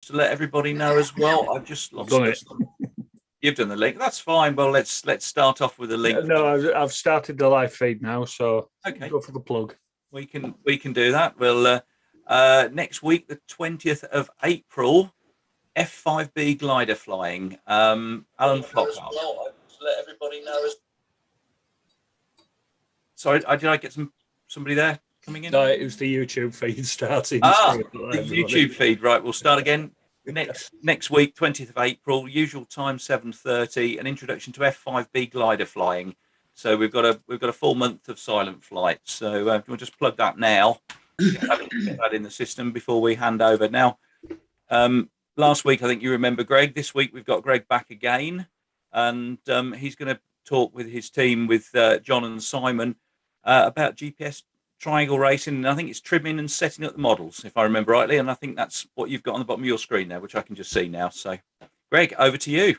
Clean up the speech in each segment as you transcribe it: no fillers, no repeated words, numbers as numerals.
to let everybody know as well. I've just I've lost done it. it. You've done the link. That's fine. Well, let's start off with a link. No, I've started the live feed now, so Okay, go for the plug. we can do that. We'll next week, the 20th of April, F5B glider flying. Alan Flockhart. Well, to let everybody know. Sorry, did I get somebody there coming in? No, it was the YouTube feed starting. The YouTube feed. Right, we'll start again next week, 20th of April. Usual time 7:30. An introduction to F5B glider flying. So we've got a full month of silent flight. So we'll just plug that now. Get that in the system before we hand over. Now, last week I think you remember Greg. This week we've got Greg back again, and he's going to talk with his team, with John and Simon, about GPS triangle racing, and I think it's trimming and setting up the models, if I remember rightly, and I think that's what you've got on the bottom of your screen there, which I can just see now. So, Greg, over to you.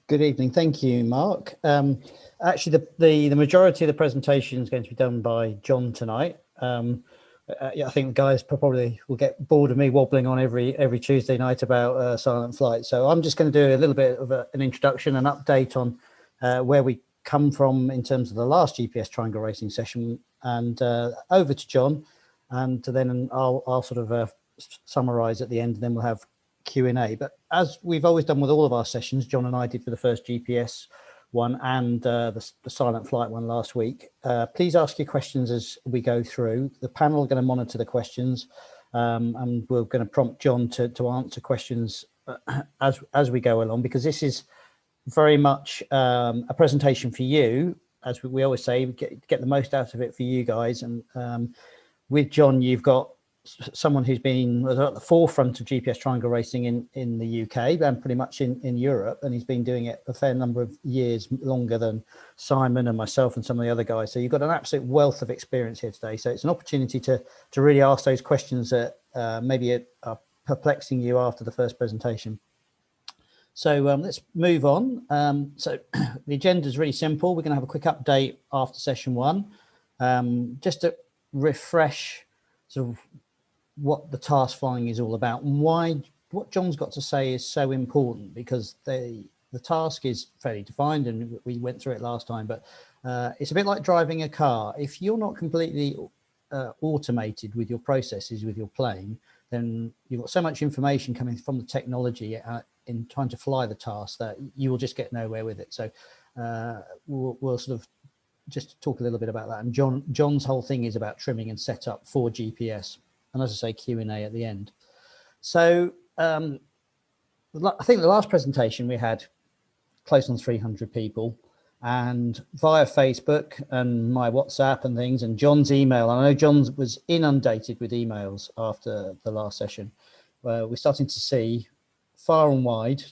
Good evening. Thank you, Mark. Actually, the majority of the presentation is going to be done by John tonight. Yeah, I think the guys probably will get bored of me wobbling on every Tuesday night about silent flight. So I'm just going to do a little bit of an introduction, an update on where we come from in terms of the last GPS triangle racing session, and over to John, and then I'll sort of summarize at the end, and then we'll have Q&A. But as we've always done with all of our sessions, John and I did for the first GPS one and the silent flight one last week. Please ask your questions as we go through. The panel are going to monitor the questions, and we're going to prompt John to answer questions as we go along, because this is very much a presentation for you. As we always say, get the most out of it for you guys. And with John, you've got someone who's been at the forefront of GPS triangle racing in the UK and pretty much in Europe, and he's been doing it a fair number of years longer than Simon and myself and some of the other guys. So you've got an absolute wealth of experience here today. So it's an opportunity to really ask those questions that maybe are perplexing you after the first presentation. So let's move on. So the agenda is really simple. We're going to have a quick update after session one, just to refresh sort of what the task flying is all about, and why what John's got to say is so important, because the task is fairly defined, and we went through it last time, but it's a bit like driving a car. If you're not completely automated with your processes, with your plane, then you've got so much information coming from the technology in trying to fly the task that you will just get nowhere with it. So we'll sort of just talk a little bit about that. And John's whole thing is about trimming and setup for GPS. And as I say, Q&A at the end. So I think the last presentation we had close on 300 people, and via Facebook and my WhatsApp and things, and John's email. I know John was inundated with emails after the last session, where we're starting to see far and wide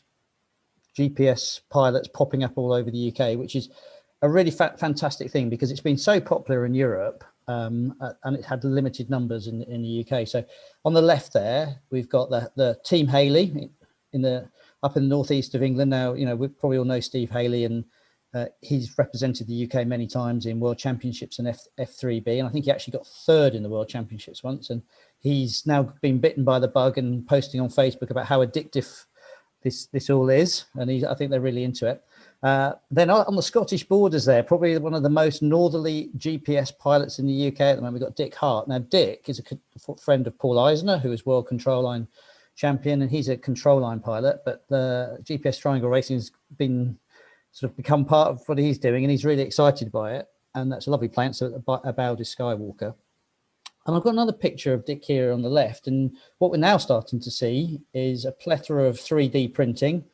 GPS pilots popping up all over the UK, which is a really fantastic thing, because it's been so popular in Europe, and it had limited numbers in the UK. So on the left there, we've got the Team Haley up in the northeast of England. Now, you know, we probably all know Steve Haley, and he's represented the UK many times in World Championships and F3B, and I think he actually got third in the World Championships once. And he's now been bitten by the bug and posting on Facebook about how addictive this all is, and I think they're really into it. Then on the Scottish borders there, probably one of the most northerly GPS pilots in the UK at the moment, we've got Dick Hart. Now, Dick is a friend of Paul Eisner, who is World Control Line champion, and he's a control line pilot, but the GPS triangle racing has been sort of become part of what he's doing, and he's really excited by it. And that's a lovely plane. So about is Skywalker. And I've got another picture of Dick here on the left. And what we're now starting to see is a plethora of 3D printing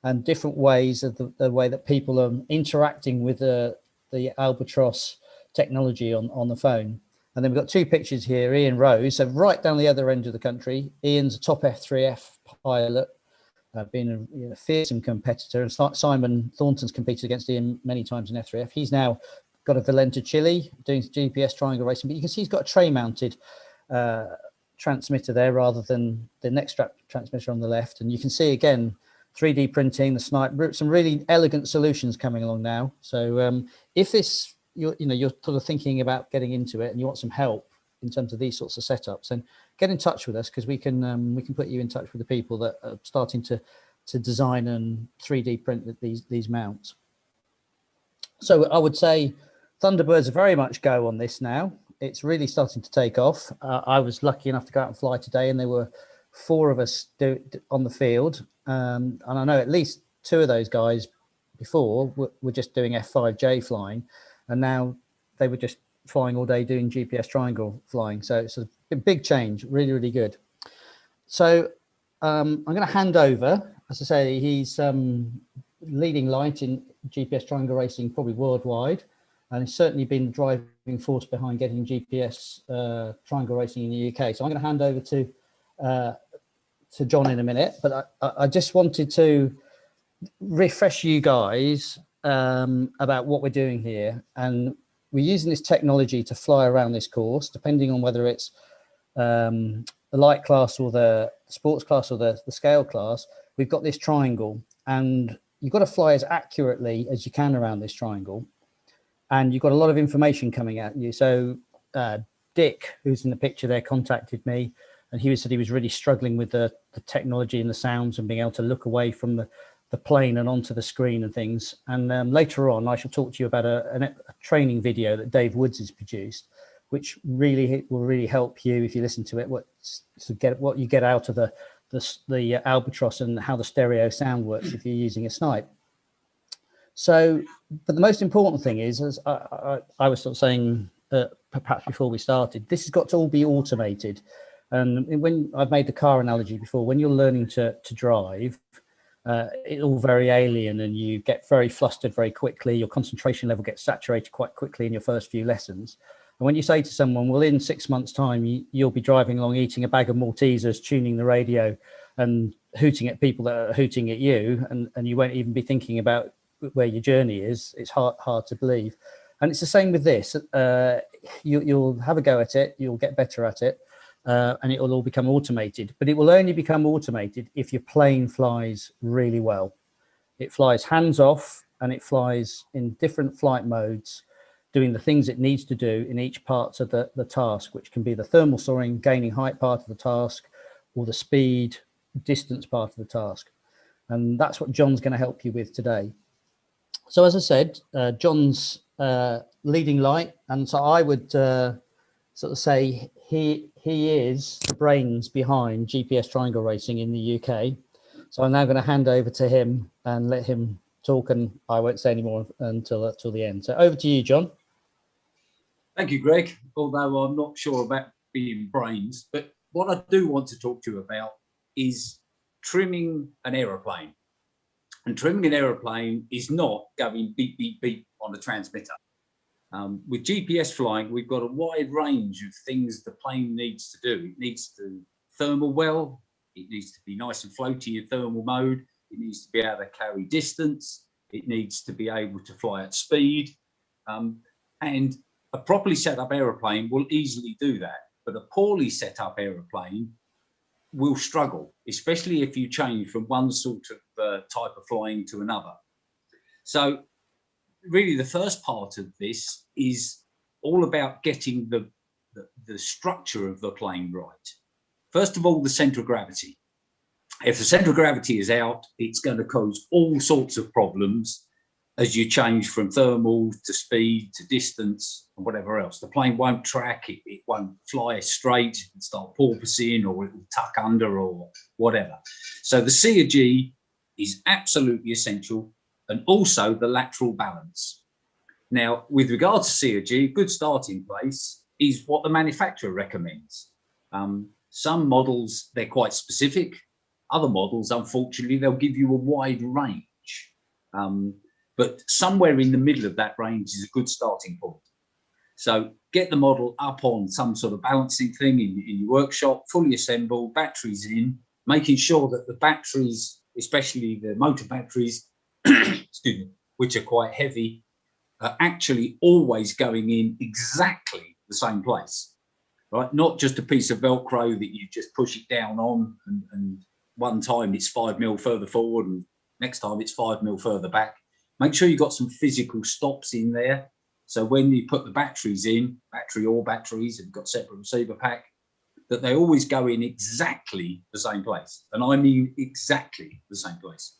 and different ways of the way that people are interacting with the Albatross technology on the phone. And then we've got two pictures here, Ian Rose. So right down the other end of the country, Ian's a top F3F pilot, being a fearsome competitor. And Simon Thornton's competed against Ian many times in F3F. He's now got a Valenta Chile doing GPS triangle racing, but you can see he's got a tray mounted transmitter there rather than the next strap transmitter on the left. And you can see again 3D printing, the snipe, some really elegant solutions coming along now. So if you're sort of thinking about getting into it and you want some help in terms of these sorts of setups, and get in touch with us, because we can put you in touch with the people that are starting to design and 3D print these mounts. So I would say Thunderbirds are very much go on this now. It's really starting to take off. I was lucky enough to go out and fly today, and there were 4 of us on the field. And I know at least 2 of those guys before were just doing F5J flying, and now they were just flying all day doing GPS triangle flying. So it's a big change, really, really good. So I'm going to hand over. As I say, he's leading light in GPS triangle racing, probably worldwide, and he's certainly been the driving force behind getting GPS triangle racing in the UK. So I'm going to hand over to John in a minute, but I just wanted to refresh you guys about what we're doing here. And we're using this technology to fly around this course, depending on whether it's the light class or the sports class or the scale class. We've got this triangle, and you've got to fly as accurately as you can around this triangle. And you've got a lot of information coming at you. So Dick, who's in the picture there, contacted me, and he said he was really struggling with the technology and the sounds and being able to look away from the plane and onto the screen and things. And later on, I shall talk to you about a training video that Dave Woods has produced, which really will really help you if you listen to it, what you get out of the Albatross and how the stereo sound works if you're using a snipe. So, but the most important thing is, as I was sort of saying perhaps before we started, this has got to all be automated. And when I've made the car analogy before, when you're learning to drive, it's all very alien, and you get very flustered very quickly. Your concentration level gets saturated quite quickly in your first few lessons. And when you say to someone, well, in 6 months' time, you'll be driving along, eating a bag of Maltesers, tuning the radio and hooting at people that are hooting at you, and you won't even be thinking about where your journey is, it's hard to believe. And it's the same with this. You'll have a go at it, you'll get better at it, and it will all become automated. But it will only become automated if your plane flies really well. It flies hands off, and it flies in different flight modes, doing the things it needs to do in each part of the task, which can be the thermal soaring, gaining height part of the task, or the speed, distance part of the task. And that's what John's going to help you with today. So as I said, John's leading light, and so I would sort of say he is the brains behind GPS triangle racing in the UK. So I'm now going to hand over to him and let him talk, and I won't say any more until the end. So over to you, John. Thank you, Greg. Although I'm not sure about being brains, but what I do want to talk to you about is trimming an aeroplane. And trimming an aeroplane is not going beep, beep, beep on the transmitter. With GPS flying, we've got a wide range of things the plane needs to do. It needs to thermal well. It needs to be nice and floaty in thermal mode. It needs to be able to carry distance. It needs to be able to fly at speed. And a properly set up aeroplane will easily do that. But a poorly set up aeroplane will struggle, especially if you change from one sort of type of flying to another. So really the first part of this is all about getting the structure of the plane right. First of all, the center of gravity. If the center of gravity is out, it's going to cause all sorts of problems as you change from thermal to speed to distance and whatever else. The plane won't track, it won't fly straight, it'll start porpoising, or it will tuck under or whatever. So the C of G is absolutely essential, and also the lateral balance. Now, with regard to C of G, a good starting place is what the manufacturer recommends. Some models, they're quite specific. Other models, unfortunately, they'll give you a wide range. But somewhere in the middle of that range is a good starting point. So get the model up on some sort of balancing thing in your workshop, fully assembled, batteries in, making sure that the batteries, especially the motor batteries, excuse me, which are quite heavy, are actually always going in exactly the same place, right? Not just a piece of Velcro that you just push it down on, and one time it's 5 mil further forward and next time it's 5 mil further back. Make sure you've got some physical stops in there So when you put the batteries in, batteries, and you've got separate receiver pack, that they always go in exactly the same place. And I mean exactly the same place.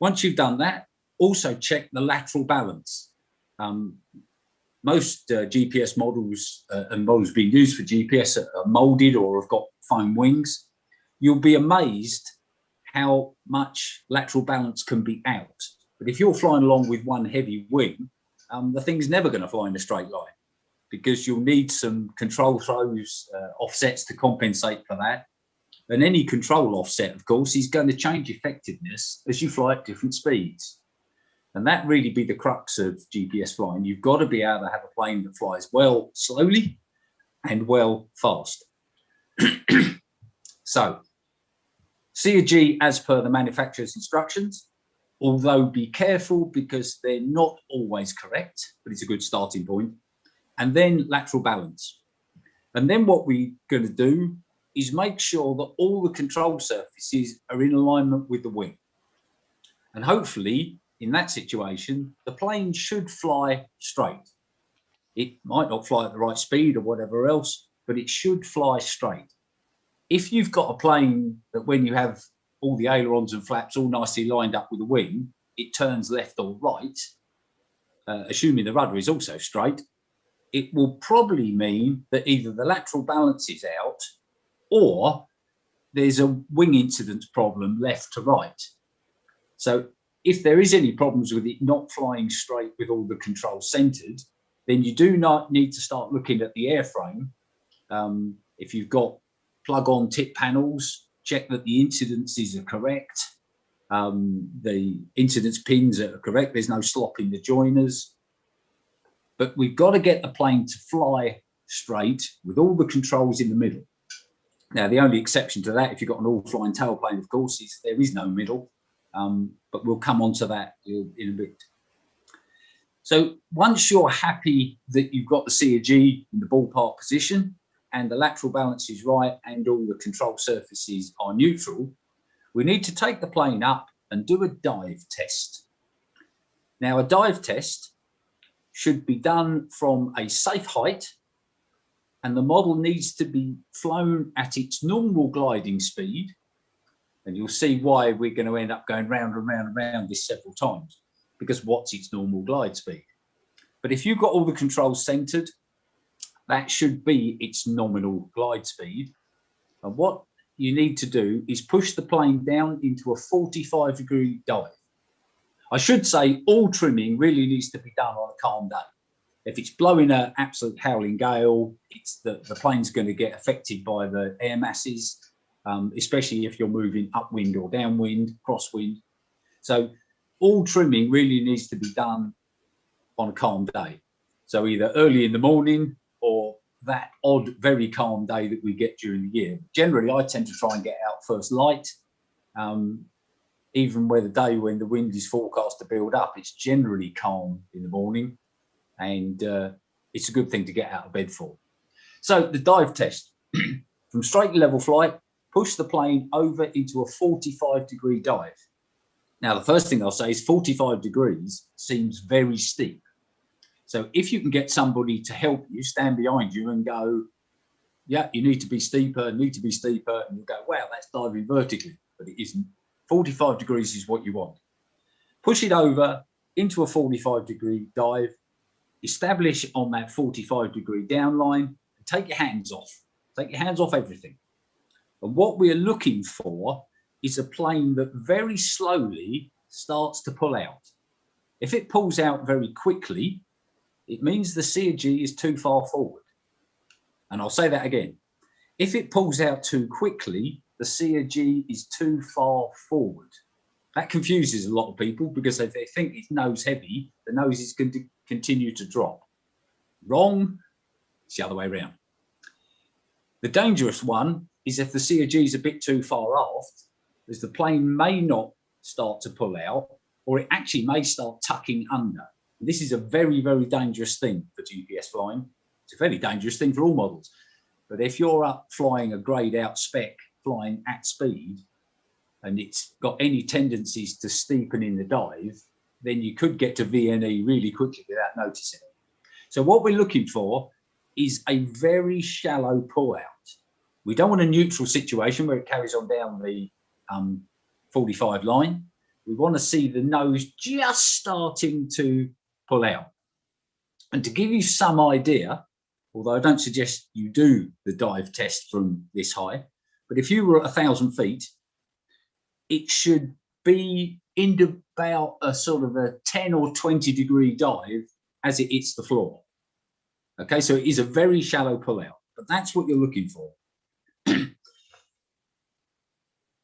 Once you've done that, also check the lateral balance. Most GPS models and models being used for GPS are molded or have got foam wings. You'll be amazed how much lateral balance can be out. But if you're flying along with one heavy wing, the thing's never going to fly in a straight line, because you'll need some control throws, offsets to compensate for that. And any control offset, of course, is going to change effectiveness as you fly at different speeds. And that really be the crux of GPS flying. You've got to be able to have a plane that flies well slowly and well fast. So, C or G as per the manufacturer's instructions, although be careful because they're not always correct, but it's a good starting point. And then lateral balance. And then what we're going to do is make sure that all the control surfaces are in alignment with the wing. And hopefully, in that situation, the plane should fly straight. It might not fly at the right speed or whatever else, but it should fly straight. If you've got a plane that when you have all the ailerons and flaps all nicely lined up with the wing, it turns left or right, assuming the rudder is also straight, it will probably mean that either the lateral balance is out or there's a wing incidence problem left to right. So if there is any problems with it not flying straight with all the controls centered, then you do not need to start looking at the airframe. If you've got plug-on tip panels, check that the incidences are correct. The incidence pins are correct. There's no slop in the joiners. But we've got to get the plane to fly straight with all the controls in the middle. Now, the only exception to that, if you've got an all-flying tailplane, of course, is there is no middle. But we'll come on to that in a bit. So once you're happy that you've got the C or G in the ballpark position and the lateral balance is right and all the control surfaces are neutral, we need to take the plane up and do a dive test. Now, a dive test should be done from a safe height, and the model needs to be flown at its normal gliding speed. And you'll see why we're going to end up going round and round and round this several times, because what's its normal glide speed? But if you've got all the controls centered, that should be its nominal glide speed. And what you need to do is push the plane down into a 45-degree dive. I should say all trimming really needs to be done on a calm day. If it's blowing an absolute howling gale, it's the plane's going to get affected by the air masses, especially if you're moving upwind or downwind, crosswind. So all trimming really needs to be done on a calm day. So either early in the morning or that odd, very calm day that we get during the year. Generally, I tend to try and get out first light. Even where the day when the wind is forecast to build up, it's generally calm in the morning. And it's a good thing to get out of bed for. So the dive test, from straight level flight, push the plane over into a 45-degree dive. Now, the first thing I'll say is 45 degrees seems very steep. So if you can get somebody to help you, stand behind you and go, yeah, you need to be steeper, and you go, wow, that's diving vertically, but it isn't. 45 degrees is what you want. Push it over into a 45-degree dive, establish on that 45-degree downline, and take your hands off. Take your hands off everything. And what we're looking for is a plane that very slowly starts to pull out. If it pulls out very quickly, it means the C or G is too far forward. And I'll say that again. If it pulls out too quickly, the C or G is too far forward. That confuses a lot of people because if they think it's nose heavy, the nose is going to continue to drop. Wrong. It's the other way around. The dangerous one is if the C or G is a bit too far aft, as the plane may not start to pull out, or it actually may start tucking under. And this is a very, very dangerous thing for GPS flying. It's a fairly dangerous thing for all models. But if you're up flying a greyed out spec, flying at speed, and it's got any tendencies to steepen in the dive, then you could get to VNE really quickly without noticing it. So what we're looking for is a very shallow pull out. We don't want a neutral situation where it carries on down the 45 line. We want to see the nose just starting to pull out. And to give you some idea, although I don't suggest you do the dive test from this high, but if you were at 1,000 feet, it should be in about a sort of a 10 or 20 degree dive as it hits the floor. Okay, so it is a very shallow pull out, but that's what you're looking for.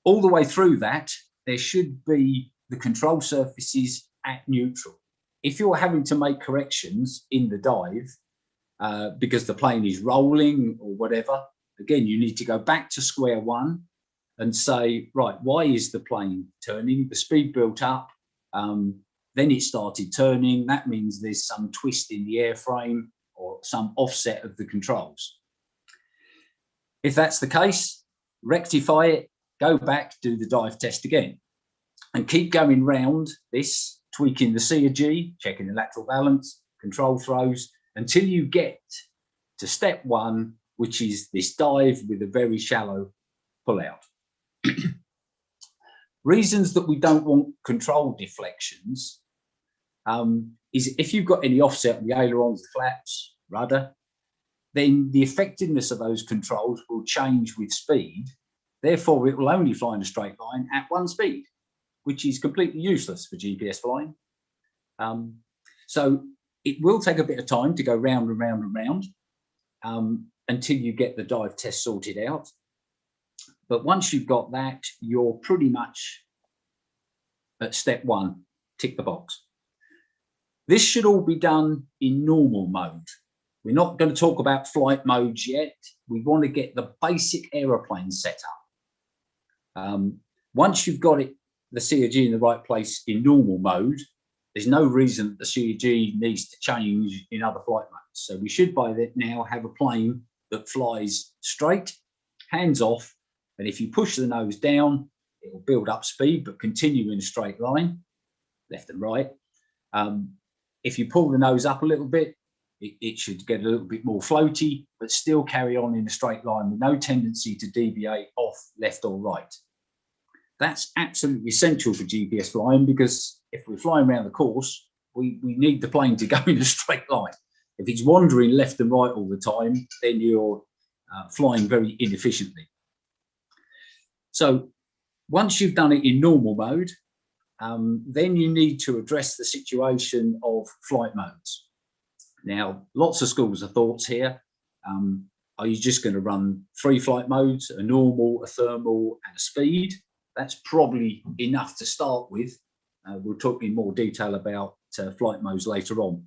All the way through that, there should be the control surfaces at neutral. If you're having to make corrections in the dive because the plane is rolling or whatever, again, you need to go back to square one and say, right, why is the plane turning? The speed built up, then it started turning. That means there's some twist in the airframe or some offset of the controls. If that's the case, rectify it, go back, do the dive test again, and keep going round this, tweaking the C or G, checking the lateral balance, control throws, until you get to step one, which is this dive with a very shallow pull out. Reasons that we don't want control deflections is if you've got any offset on the ailerons, the flaps, rudder, then the effectiveness of those controls will change with speed. Therefore, it will only fly in a straight line at one speed, which is completely useless for GPS flying. So it will take a bit of time to go round and round and round until you get the dive test sorted out. But once you've got that, you're pretty much at step one, tick the box. This should all be done in normal mode. We're not going to talk about flight modes yet. We want to get the basic aeroplane set up. Once you've got it, the COG in the right place in normal mode, there's no reason that the COG needs to change in other flight modes. So we should by now have a plane that flies straight, hands off, and if you push the nose down, it will build up speed, but continue in a straight line, left and right. If you pull the nose up a little bit, it should get a little bit more floaty, but still carry on in a straight line with no tendency to deviate off left or right. That's absolutely essential for GPS flying, because if we're flying around the course, we need the plane to go in a straight line. If it's wandering left and right all the time, then you're flying very inefficiently. So once you've done it in normal mode, then you need to address the situation of flight modes. Now, lots of schools of thoughts here. Are you just going to run 3 flight modes, a normal, a thermal, and a speed? That's probably enough to start with. We'll talk in more detail about flight modes later on.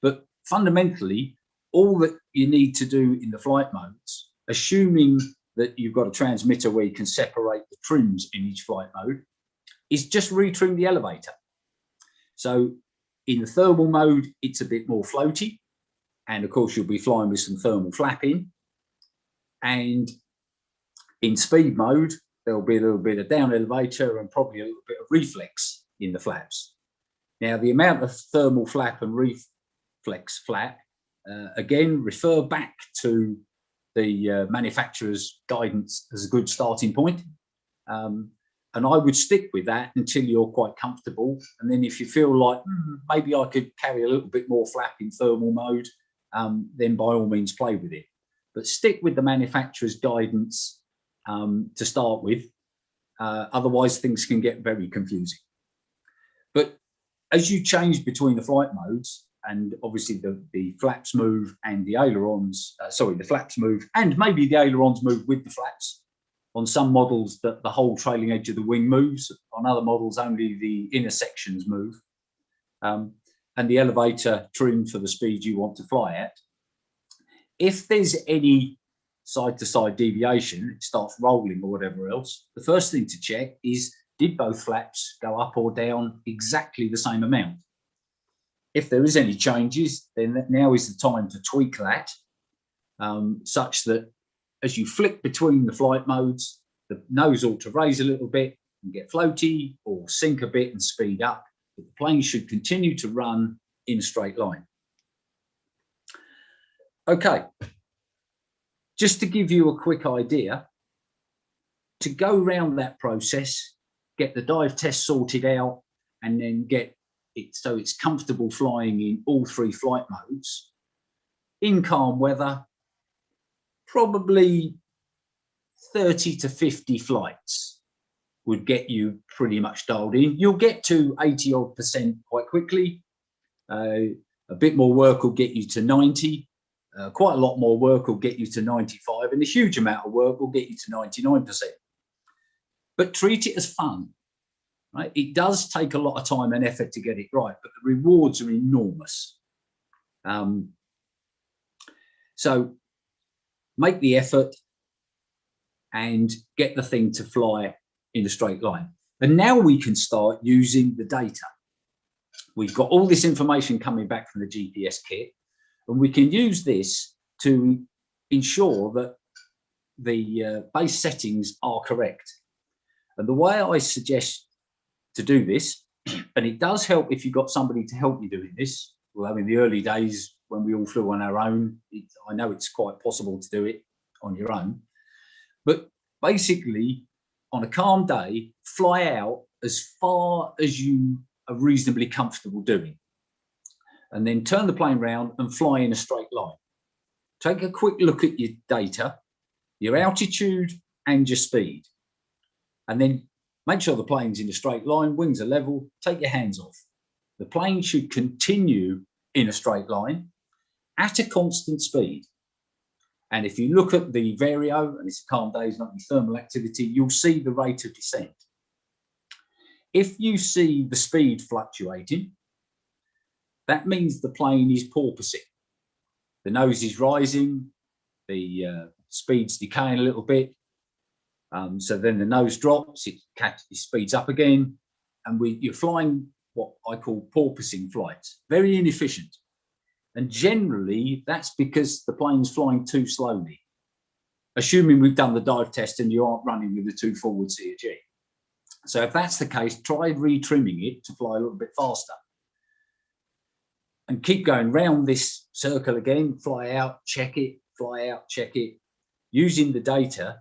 But fundamentally, all that you need to do in the flight modes, assuming that you've got a transmitter where you can separate the trims in each flight mode, is just retrim the elevator. So in the thermal mode, it's a bit more floaty. And of course, you'll be flying with some thermal flapping. And in speed mode, there'll be a little bit of down elevator and probably a little bit of reflex in the flaps. Now, the amount of thermal flap and reflex flap, again, refer back to the manufacturer's guidance as a good starting point. And I would stick with that until you're quite comfortable. And then if you feel like maybe I could carry a little bit more flap in thermal mode, then by all means play with it. But stick with the manufacturer's guidance to start with. Otherwise, things can get very confusing. But as you change between the flight modes, and obviously the flaps move and the ailerons, the flaps move and maybe the ailerons move with the flaps. On some models, the whole trailing edge of the wing moves. On other models, only the inner sections move. And the elevator trim for the speed you want to fly at. If there's any side-to-side deviation, it starts rolling or whatever else, the first thing to check is, did both flaps go up or down exactly the same amount? If there is any changes, then now is the time to tweak that, such that as you flick between the flight modes, the nose ought to raise a little bit and get floaty, or sink a bit and speed up. but the plane should continue to run in a straight line. Okay, just to give you a quick idea, to go around that process, get the dive test sorted out, and then get it so it's comfortable flying in all 3 flight modes, in calm weather, probably 30 to 50 flights would get you pretty much dialed in. You'll get to 80% quite quickly. A bit more work will get you to 90. Quite a lot more work will get you to 95, and a huge amount of work will get you to 99%. But treat it as fun, right? It does take a lot of time and effort to get it right, but the rewards are enormous. So make the effort and get the thing to fly in a straight line. And now we can start using the data. We've got all this information coming back from the GPS kit, and we can use this to ensure that the base settings are correct. And the way I suggest to do this, and it does help if you've got somebody to help you doing this, although in the early days when we all flew on our own, I know it's quite possible to do it on your own. But basically, on a calm day, fly out as far as you are reasonably comfortable doing. And then turn the plane around and fly in a straight line. Take a quick look at your data, your altitude and your speed. And then make sure the plane's in a straight line, wings are level, take your hands off. The plane should continue in a straight line at a constant speed. And if you look at the vario, and it's a calm day, it's not any thermal activity, you'll see the rate of descent. If you see the speed fluctuating, that means the plane is porpoising. The nose is rising, the speed's decaying a little bit. So then the nose drops, it speeds up again, and you're flying what I call porpoising flights. Very inefficient. And generally, that's because the plane's flying too slowly, assuming we've done the dive test and you aren't running with the 2 forward CG. So if that's the case, try retrimming it to fly a little bit faster. And keep going round this circle again, fly out, check it, fly out, check it, using the data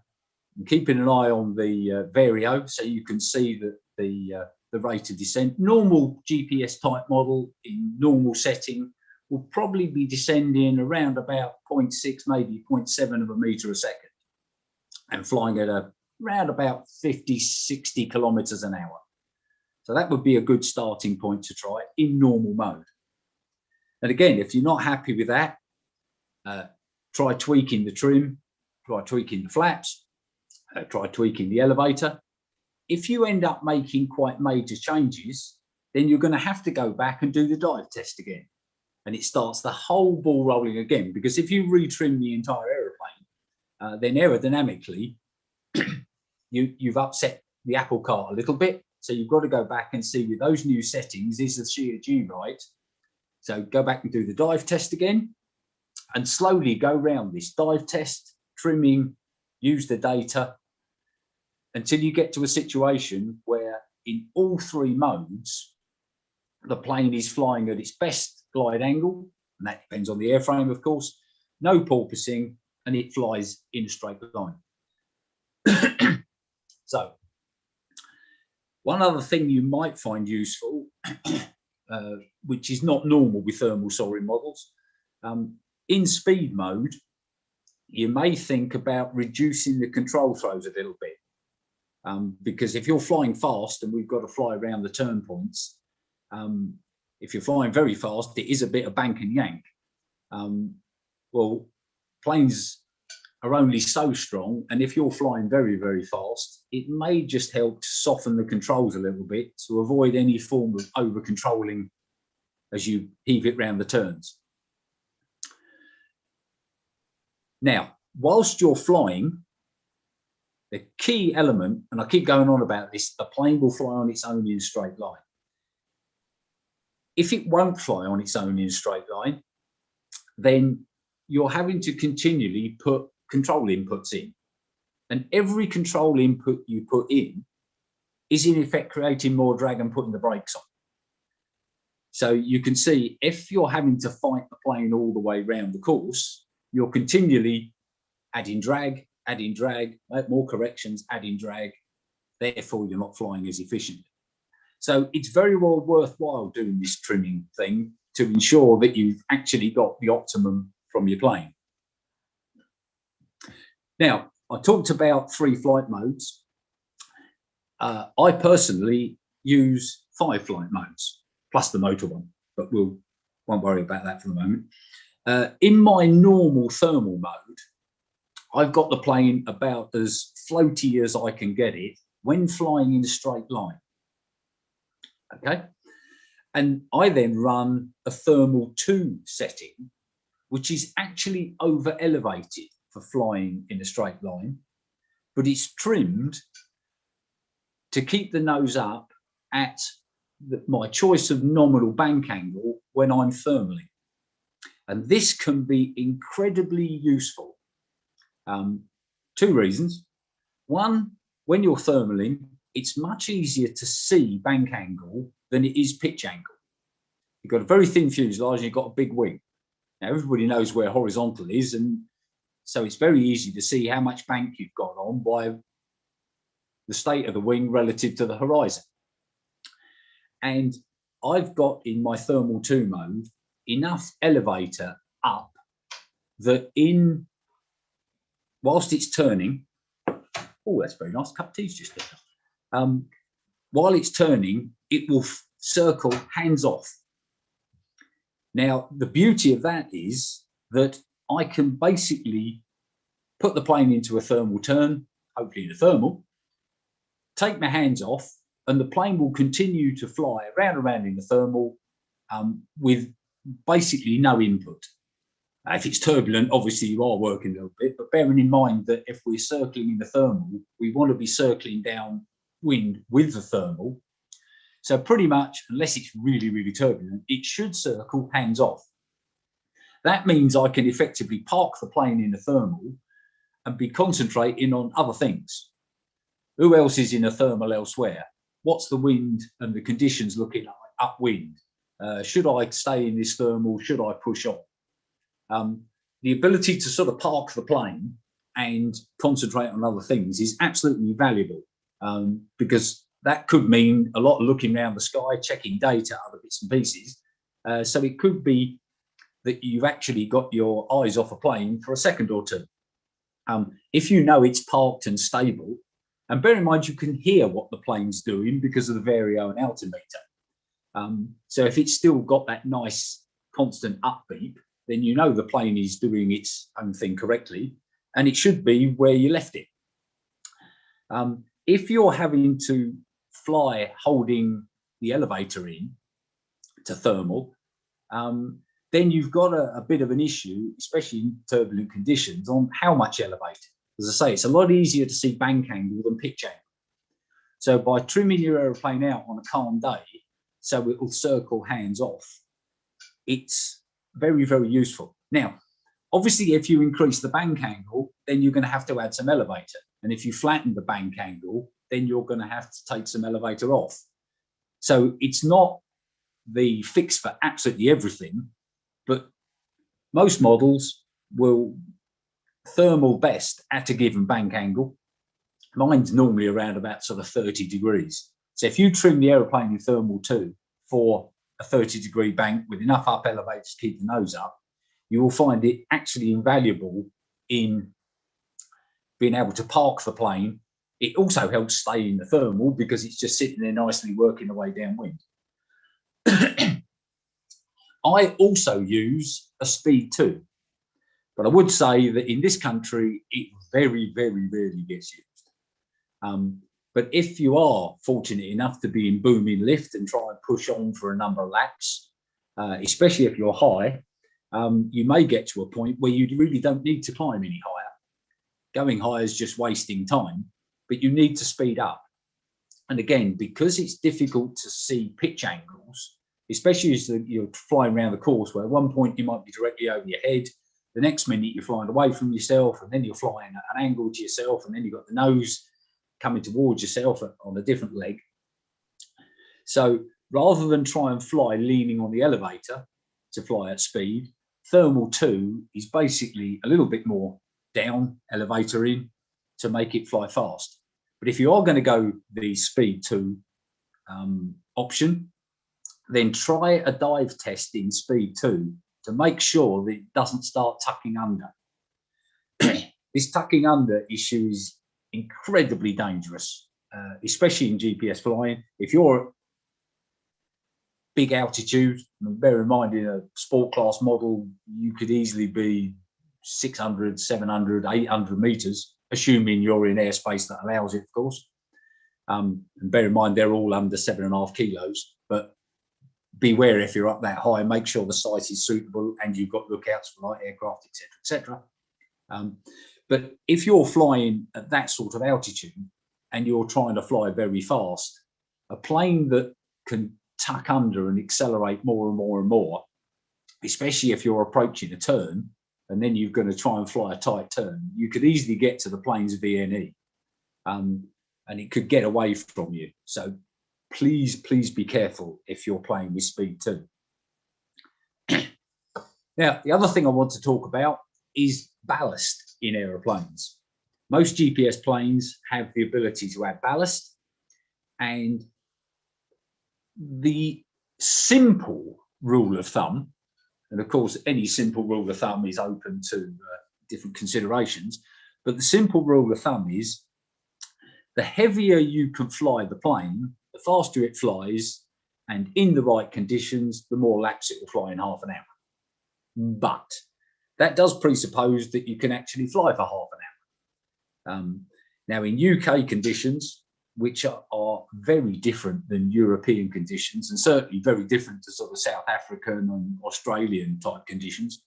and keeping an eye on the vario so you can see that the rate of descent. Normal GPS type model in normal setting will probably be descending around about 0.6, maybe 0.7 of a meter a second and flying at around about 50, 60 kilometers an hour. So that would be a good starting point to try in normal mode. And again, if you're not happy with that, try tweaking the trim, try tweaking the flaps, try tweaking the elevator. If you end up making quite major changes, then you're going to have to go back and do the dive test again. And it starts the whole ball rolling again, because if you retrim the entire aeroplane, then aerodynamically, you've upset the apple cart a little bit. So you've got to go back and see with those new settings, is the shear G right? So go back and do the dive test again and slowly go around this dive test, trimming, use the data until you get to a situation where in all 3 modes, the plane is flying at its best glide angle, and that depends on the airframe, of course, no porpoising, and it flies in a straight line. So one other thing you might find useful, which is not normal with thermal soaring models, in speed mode, you may think about reducing the control throws a little bit. Because if you're flying fast and we've got to fly around the turn points, if you're flying very fast, it is a bit of bank and yank. Well, planes are only so strong, and if you're flying very, very fast, it may just help to soften the controls a little bit to avoid any form of over-controlling as you heave it round the turns. Now, whilst you're flying, the key element, and I keep going on about this, the plane will fly on its own in a straight line. If it won't fly on its own in a straight line, then you're having to continually put control inputs in. And every control input you put in is in effect creating more drag and putting the brakes on. So you can see if you're having to fight the plane all the way around the course, you're continually adding drag, more corrections, adding drag. Therefore, you're not flying as efficiently. So it's very well worthwhile doing this trimming thing to ensure that you've actually got the optimum from your plane. Now, I talked about 3 flight modes. I personally use 5 flight modes, plus the motor one, but we won't worry about that for the moment. In my normal thermal mode, I've got the plane about as floaty as I can get it when flying in a straight line. Okay. And I then run a thermal 2 setting, which is actually over elevated for flying in a straight line, but it's trimmed to keep the nose up at my choice of nominal bank angle when I'm thermaling. And this can be incredibly useful. 2 reasons. One, when you're thermaling, it's much easier to see bank angle than it is pitch angle. You've got a very thin fuselage and you've got a big wing. Now, everybody knows where horizontal is, and so it's very easy to see how much bank you've got on by the state of the wing relative to the horizon. And I've got in my thermal 2 mode enough elevator up that whilst it's turning, oh, that's very nice, cup of tea's just there. While it's turning, it will circle hands off. Now, the beauty of that is that I can basically put the plane into a thermal turn, hopefully in a thermal, take my hands off, and the plane will continue to fly around in the thermal with basically no input. If it's turbulent, obviously you are working a little bit, but bearing in mind that if we're circling in the thermal, we want to be circling downwind with the thermal. So pretty much, unless it's really, really turbulent, it should circle hands off. That means I can effectively park the plane in a thermal and be concentrating on other things. Who else is in a thermal elsewhere? What's the wind and the conditions looking like upwind? Should I stay in this thermal? Should I push on? The ability to sort of park the plane and concentrate on other things is absolutely valuable, because that could mean a lot of looking around the sky, checking data, other bits and pieces. So it could be that you've actually got your eyes off a plane for a second or two. If you know it's parked and stable, and bear in mind you can hear what the plane's doing because of the vario and altimeter. So if it's still got that nice constant upbeat, then you know the plane is doing its own thing correctly, and it should be where you left it. If you're having to fly holding the elevator in to thermal, then you've got a bit of an issue, especially in turbulent conditions, on how much elevator. As I say, it's a lot easier to see bank angle than pitch angle. So by trimming your aeroplane out on a calm day, so it will circle hands off, it's very, very useful. Now, obviously, if you increase the bank angle, then you're going to have to add some elevator. And if you flatten the bank angle, then you're going to have to take some elevator off. So it's not the fix for absolutely everything, but most models will thermal best at a given bank angle. Mine's normally around about sort of 30 degrees. So if you trim the aeroplane in thermal 2 for a 30-degree bank with enough up elevator to keep the nose up, you will find it actually invaluable in being able to park the plane. It also helps stay in the thermal because it's just sitting there nicely working the way downwind. I also use a speed 2, but I would say that in this country, it very, very rarely gets used. But if you are fortunate enough to be in booming lift and try and push on for a number of laps, especially if you're high, you may get to a point where you really don't need to climb any higher. Going higher is just wasting time, but you need to speed up. And again, because it's difficult to see pitch angles, especially as you're flying around the course, where at one point you might be directly over your head, the next minute you're flying away from yourself, and then you're flying at an angle to yourself, and then you've got the nose coming towards yourself on a different leg. So rather than try and fly leaning on the elevator to fly at speed, thermal 2 is basically a little bit more down, elevator in, to make it fly fast. But if you are going to go the speed 2 option, then try a dive test in speed 2 to make sure that it doesn't start tucking under. This tucking under issue is incredibly dangerous, especially in GPS flying. If you're big altitude, bear in mind in a sport class model, you could easily be 600, 700, 800 meters, assuming you're in airspace that allows it, of course. And bear in mind, they're all under 7.5 kilos, but beware if you're up that high, make sure the site is suitable and you've got lookouts for light aircraft, etc., etc. But if you're flying at that sort of altitude and you're trying to fly very fast, a plane that can tuck under and accelerate more and more and more, especially if you're approaching a turn and then you're going to try and fly a tight turn, you could easily get to the plane's VNE, and it could get away from you. So please be careful if you're playing with speed 2. Now, the other thing I want to talk about is ballast in aeroplanes. Most GPS planes have the ability to add ballast, and the simple rule of thumb, and of course any simple rule of thumb is open to different considerations, but the simple rule of thumb is the heavier you can fly the plane, the faster it flies, and in the right conditions, the more laps it will fly in half an hour. But that does presuppose that you can actually fly for half an hour. Now, in UK conditions, which are very different than European conditions, and certainly very different to sort of South African and Australian type conditions,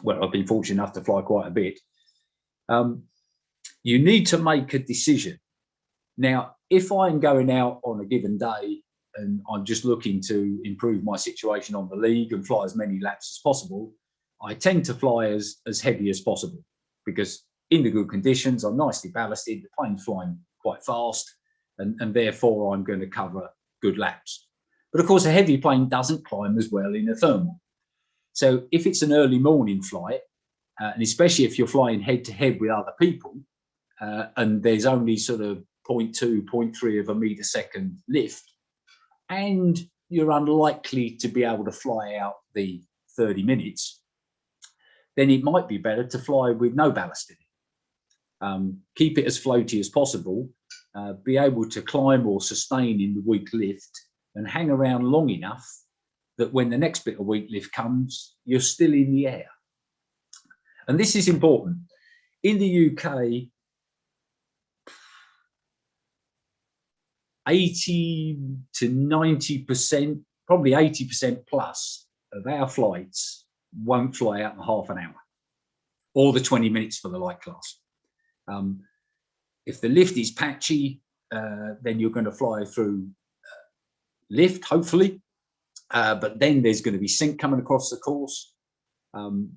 where I've been fortunate enough to fly quite a bit, you need to make a decision. Now, if I'm going out on a given day and I'm just looking to improve my situation on the league and fly as many laps as possible, I tend to fly as heavy as possible, because in the good conditions, I'm nicely ballasted, the plane's flying quite fast, and therefore I'm going to cover good laps. But of course, a heavy plane doesn't climb as well in a thermal. So if it's an early morning flight, and especially if you're flying head to head with other people, and there's only sort of 0.2, 0.3 of a meter second lift, and you're unlikely to be able to fly out the 30 minutes, then it might be better to fly with no ballast in it. Keep it as floaty as possible, be able to climb or sustain in the weak lift, and hang around long enough that when the next bit of weak lift comes, you're still in the air. And this is important. In the UK, 80 to 90%, probably 80% plus of our flights won't fly out in half an hour, or the 20 minutes for the light class. If the lift is patchy, then you're going to fly through lift, hopefully, but then there's going to be sink coming across the course. And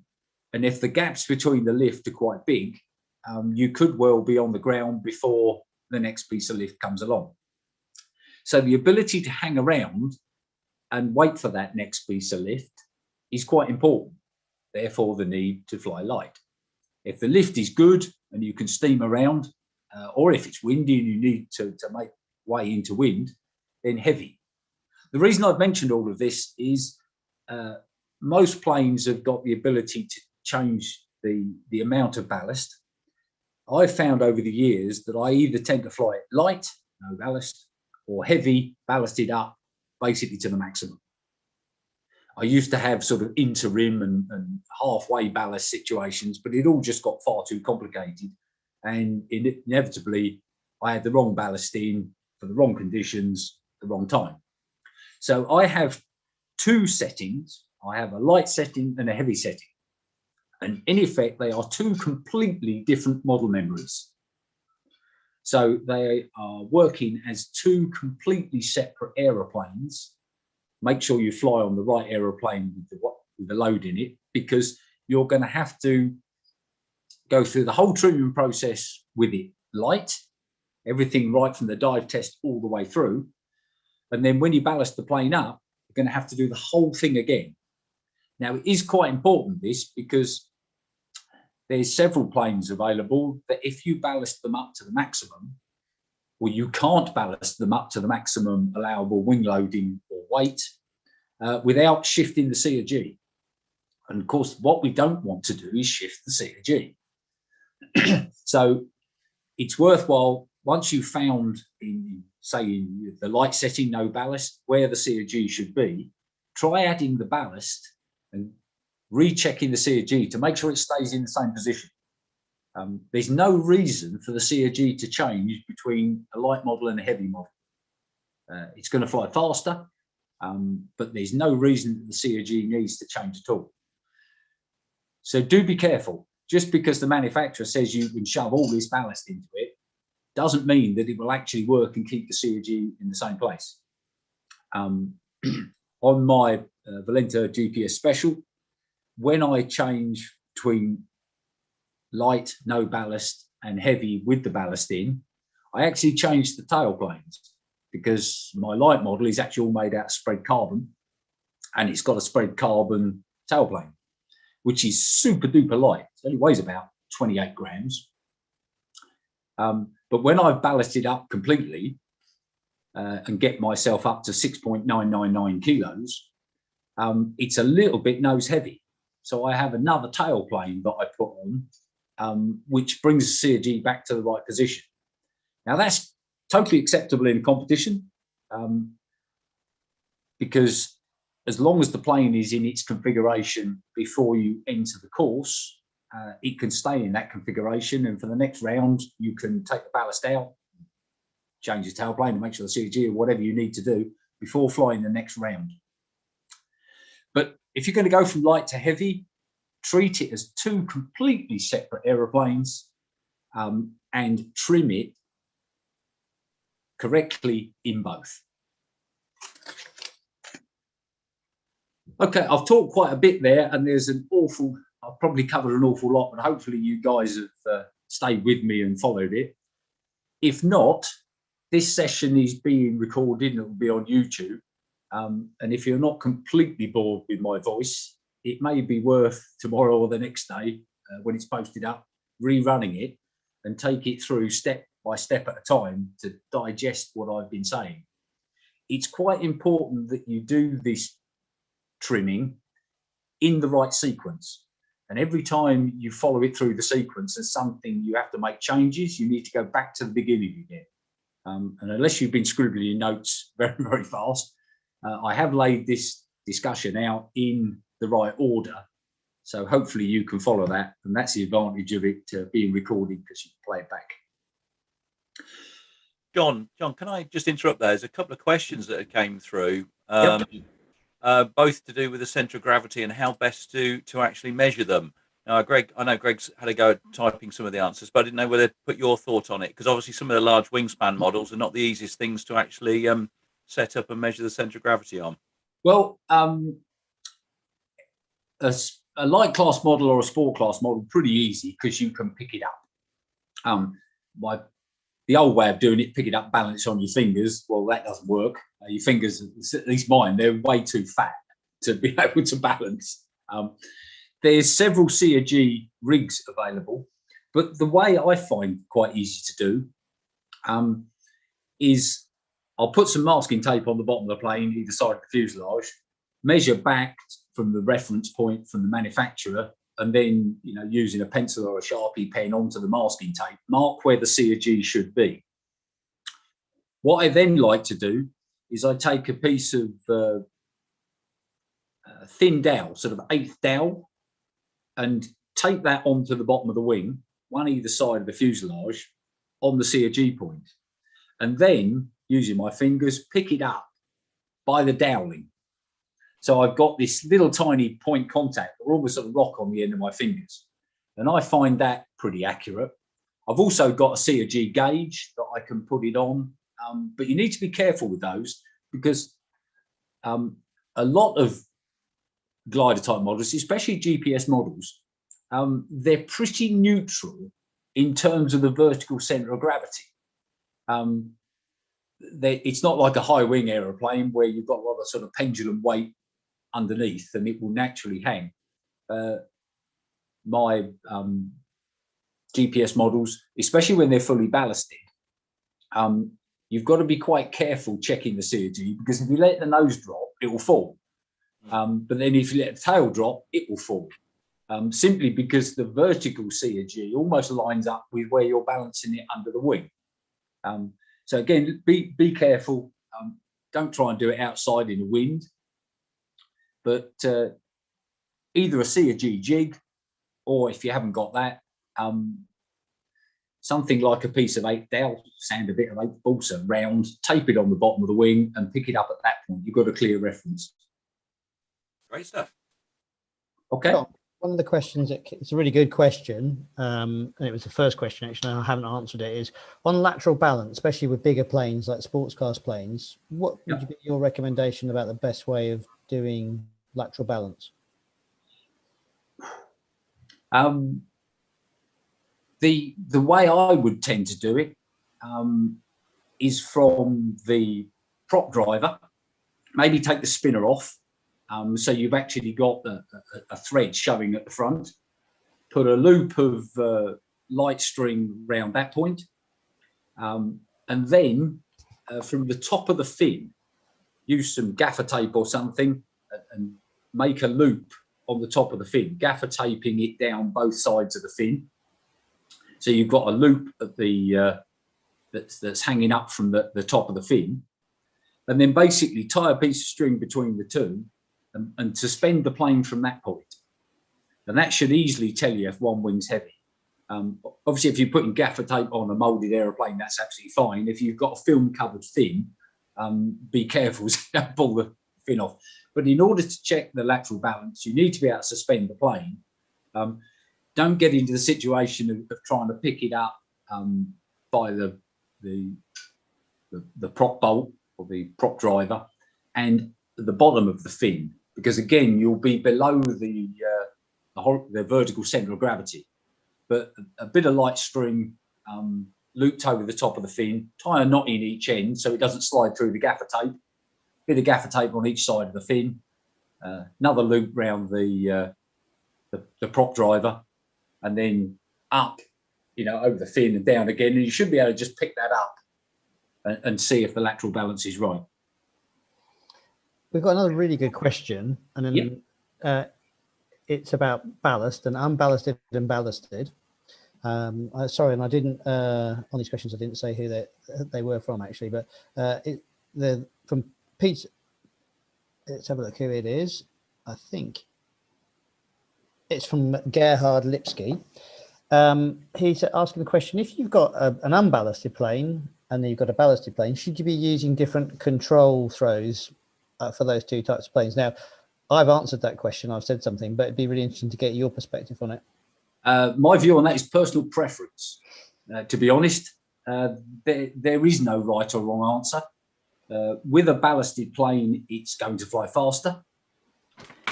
if the gaps between the lift are quite big, you could well be on the ground before the next piece of lift comes along. So the ability to hang around and wait for that next piece of lift is quite important. Therefore, the need to fly light. If the lift is good and you can steam around, or if it's windy and you need to make way into wind, then heavy. The reason I've mentioned all of this is most planes have got the ability to change the amount of ballast. I've found over the years that I either tend to fly it light, no ballast, or heavy, ballasted up, basically to the maximum. I used to have sort of interim and halfway ballast situations, but it all just got far too complicated. And inevitably, I had the wrong ballast in for the wrong conditions, the wrong time. So I have two settings. I have a light setting and a heavy setting. And in effect, they are two completely different model memories. So they are working as two completely separate aeroplanes. Make sure you fly on the right aeroplane with the load in it, because you're going to have to go through the whole trimming process with it light, everything right from the dive test all the way through. And then when you ballast the plane up, you're going to have to do the whole thing again. Now, it is quite important, this, because there's several planes available that if you ballast them up to the maximum, or you can't ballast them up to the maximum allowable wing loading or weight without shifting the C or G. And of course, what we don't want to do is shift the C or G. So it's worthwhile, once you've found, say, in the light setting, no ballast, where the C or G should be, try adding the ballast and rechecking the C or G to make sure it stays in the same position. There's no reason for the C or G to change between a light model and a heavy model. It's going to fly faster, but there's no reason that the C or G needs to change at all. So do be careful. Just because the manufacturer says you can shove all this ballast into it, doesn't mean that it will actually work and keep the C or G in the same place. On my Valenta GPS Special, when I change between light, no ballast, and heavy with the ballast in, I actually changed the tail planes, because my light model is actually all made out of spread carbon, and it's got a spread carbon tail plane, which is super duper light. It only weighs about 28 grams. But when I've ballasted up completely and get myself up to 6.999 kilos, it's a little bit nose heavy. So I have another tail plane that I put on, which brings the C or G back to the right position. Now that's totally acceptable in competition, because as long as the plane is in its configuration before you enter the course, it can stay in that configuration. And for the next round, you can take the ballast out, change the tail plane to make sure the C or G or whatever you need to do before flying the next round. But if you're going to go from light to heavy, treat it as two completely separate aeroplanes, and trim it correctly in both. Okay, I've talked quite a bit there, and there's an awful, I've probably covered an awful lot, but hopefully you guys have stayed with me and followed it. If not, this session is being recorded and it will be on YouTube. And if you're not completely bored with my voice, it may be worth tomorrow or the next day, when it's posted up, rerunning it and take it through step by step at a time to digest what I've been saying. It's quite important that you do this trimming in the right sequence. And every time you follow it through the sequence, there's something you have to make changes. You need to go back to the beginning again. And unless you've been scribbling your notes very, very fast, I have laid this discussion out in the right order. So hopefully you can follow that. And that's the advantage of it being recorded, because you can play it back. John, can I just interrupt there? There's a couple of questions that came through, Yep. both to do with the centre of gravity and how best to actually measure them. Now, Greg, I know Greg's had a go at typing some of the answers, but I didn't know whether to put your thought on it, because obviously some of the large wingspan models are not the easiest things to actually set up and measure the centre of gravity on. Well, a light class model or a sport class model, pretty easy, because you can pick it up. The old way of doing it, pick it up, balance on your fingers, well, that doesn't work. Your fingers, at least mine, they're way too fat to be able to balance. There's several C or G rigs available, but the way I find quite easy to do is I'll put some masking tape on the bottom of the plane, either side of the fuselage, measure back from the reference point from the manufacturer, and then, using a pencil or a Sharpie pen onto the masking tape, mark where the C or G should be. What I then like to do is I take a piece of thin dowel, sort of 1/8 dowel, and take that onto the bottom of the wing, one either side of the fuselage, on the C or G point. And then, using my fingers, pick it up by the doweling. So I've got this little tiny point contact, or almost a rock on the end of my fingers. And I find that pretty accurate. I've also got a C or G gauge that I can put it on. But you need to be careful with those, because a lot of glider type models, especially GPS models, they're pretty neutral in terms of the vertical center of gravity. it's not like a high wing aeroplane where you've got a lot of sort of pendulum weight underneath and it will naturally hang. My GPS models, especially when they're fully ballasted, you've got to be quite careful checking the CG, because if you let the nose drop, it will fall. But then if you let the tail drop, it will fall. Simply because the vertical CG almost lines up with where you're balancing it under the wing. So again, be careful. Don't try and do it outside in the wind. But either a CG jig, or if you haven't got that, something like a piece of 8 dowel, sand a bit of 8 balsa round, tape it on the bottom of the wing and pick it up at that point. You've got a clear reference. Great stuff. Okay. Well, one of the questions, it's a really good question, and it was the first question actually, and I haven't answered it, is on lateral balance, especially with bigger planes like sports class planes, what would be your recommendation about the best way of doing lateral balance? The way I would tend to do it is from the prop driver, maybe take the spinner off. So you've actually got a thread showing at the front, put a loop of light string around that point, and then from the top of the fin, use some gaffer tape or something and make a loop on the top of the fin, gaffer taping it down both sides of the fin. So you've got a loop at the that's hanging up from the top of the fin, and then basically tie a piece of string between the two and suspend the plane from that point. And that should easily tell you if one wing's heavy. Obviously, if you're putting gaffer tape on a molded aeroplane, that's absolutely fine. If you've got a film covered fin, be careful to pull the fin off. But in order to check the lateral balance, you need to be able to suspend the plane. Don't get into the situation of trying to pick it up by the prop bolt or the prop driver and the bottom of the fin, because again you'll be below the vertical center of gravity. But a bit of light string looped over the top of the fin, tie a knot in each end so it doesn't slide through the gaffer tape. Bit of gaffer tape on each side of the fin, another loop round the prop driver, and then up, over the fin and down again, and you should be able to just pick that up and see if the lateral balance is right. We've got another really good question, and then it's about ballast and unballasted and ballasted. Sorry, and I didn't on these questions I didn't say who they were from actually, but they're from Pete. Let's have a look who it is. I think it's from Gerhard Lipsky. He's asking the question: if you've got an unballasted plane and then you've got a ballasted plane, should you be using different control throws for those two types of planes? Now, I've answered that question. I've said something, but it'd be really interesting to get your perspective on it. My view on that is personal preference. To be honest, there is no right or wrong answer. With a ballasted plane, it's going to fly faster.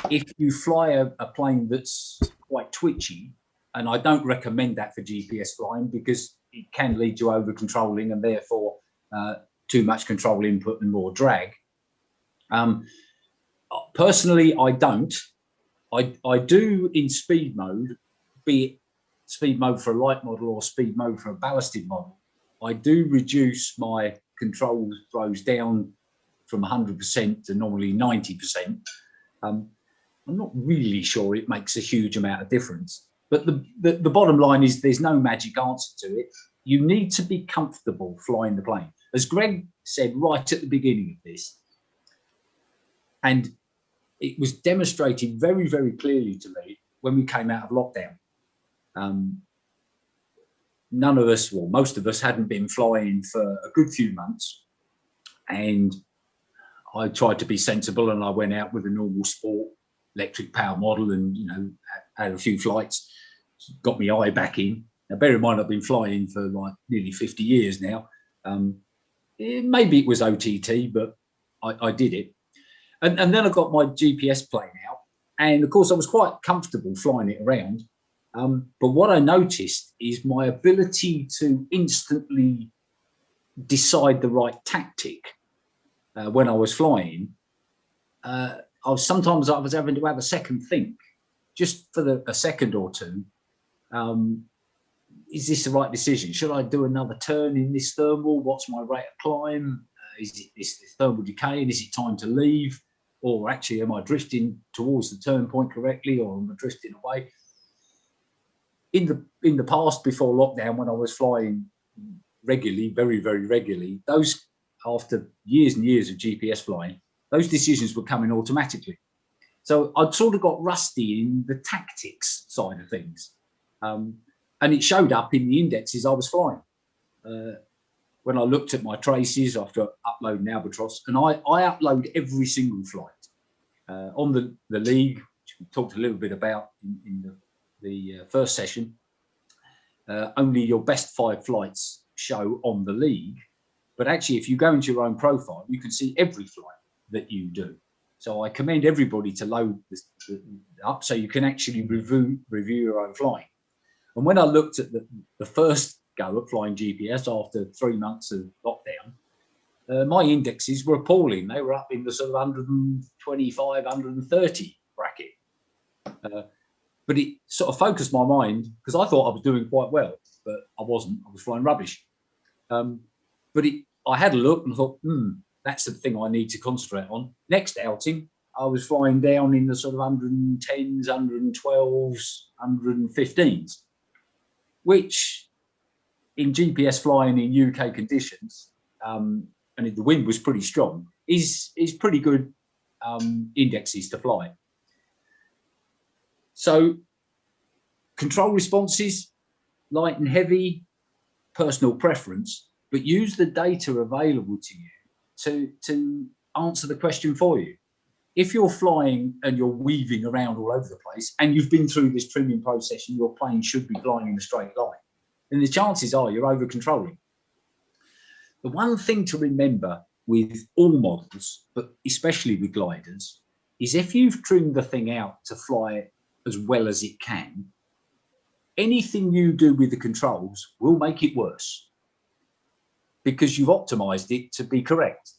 If you fly a plane that's quite twitchy, and I don't recommend that for GPS flying because it can lead to over controlling and therefore too much control input and more drag. Personally, I don't. I do in speed mode, be it speed mode for a light model or speed mode for a ballasted model. I do reduce my control throws down from 100% to normally 90%. I'm not really sure it makes a huge amount of difference. But the bottom line is there's no magic answer to it. You need to be comfortable flying the plane. As Greg said right at the beginning of this, and it was demonstrated very, very clearly to me when we came out of lockdown. None of us, well, most of us hadn't been flying for a good few months. And I tried to be sensible and I went out with a normal sport electric power model and, had a few flights, got my eye back in. Now, bear in mind, I've been flying for like nearly 50 years now. Maybe it was OTT, but I did it. And then I got my GPS plane out. And of course, I was quite comfortable flying it around. But what I noticed is my ability to instantly decide the right tactic when I was flying, I was having to have a second think, just for a second or two. Is this the right decision? Should I do another turn in this thermal? What's my rate of climb? Is it this thermal decay? And is it time to leave? Or actually, am I drifting towards the turn point correctly, or am I drifting away? In the past, before lockdown, when I was flying regularly, very, very regularly, those, after years and years of GPS flying, those decisions were coming automatically. So I'd sort of got rusty in the tactics side of things. And it showed up in the indexes I was flying. When I looked at my traces after uploading Albatross, and I upload every single flight. On the league, which we talked a little bit about in the first session, only your best 5 flights show on the league. But actually, if you go into your own profile, you can see every flight that you do. So I commend everybody to load this up so you can actually review your own flying. And when I looked at the first go at flying GPS after 3 months of lockdown, my indexes were appalling. They were up in the sort of 125, 130 bracket. But it sort of focused my mind, because I thought I was doing quite well, but I wasn't. I was flying rubbish. But I had a look and thought, that's the thing I need to concentrate on. Next outing, I was flying down in the sort of 110s, 112s, 115s, which in GPS flying in UK conditions, and the wind was pretty strong, is pretty good indexes to fly. So control responses, light and heavy, personal preference, but use the data available to you to answer the question for you. If you're flying and you're weaving around all over the place, and you've been through this trimming process and your plane should be flying in a straight line, then the chances are you're over controlling. The one thing to remember with all models, but especially with gliders, is if you've trimmed the thing out to fly as well as it can, anything you do with the controls will make it worse, because you've optimized it to be correct.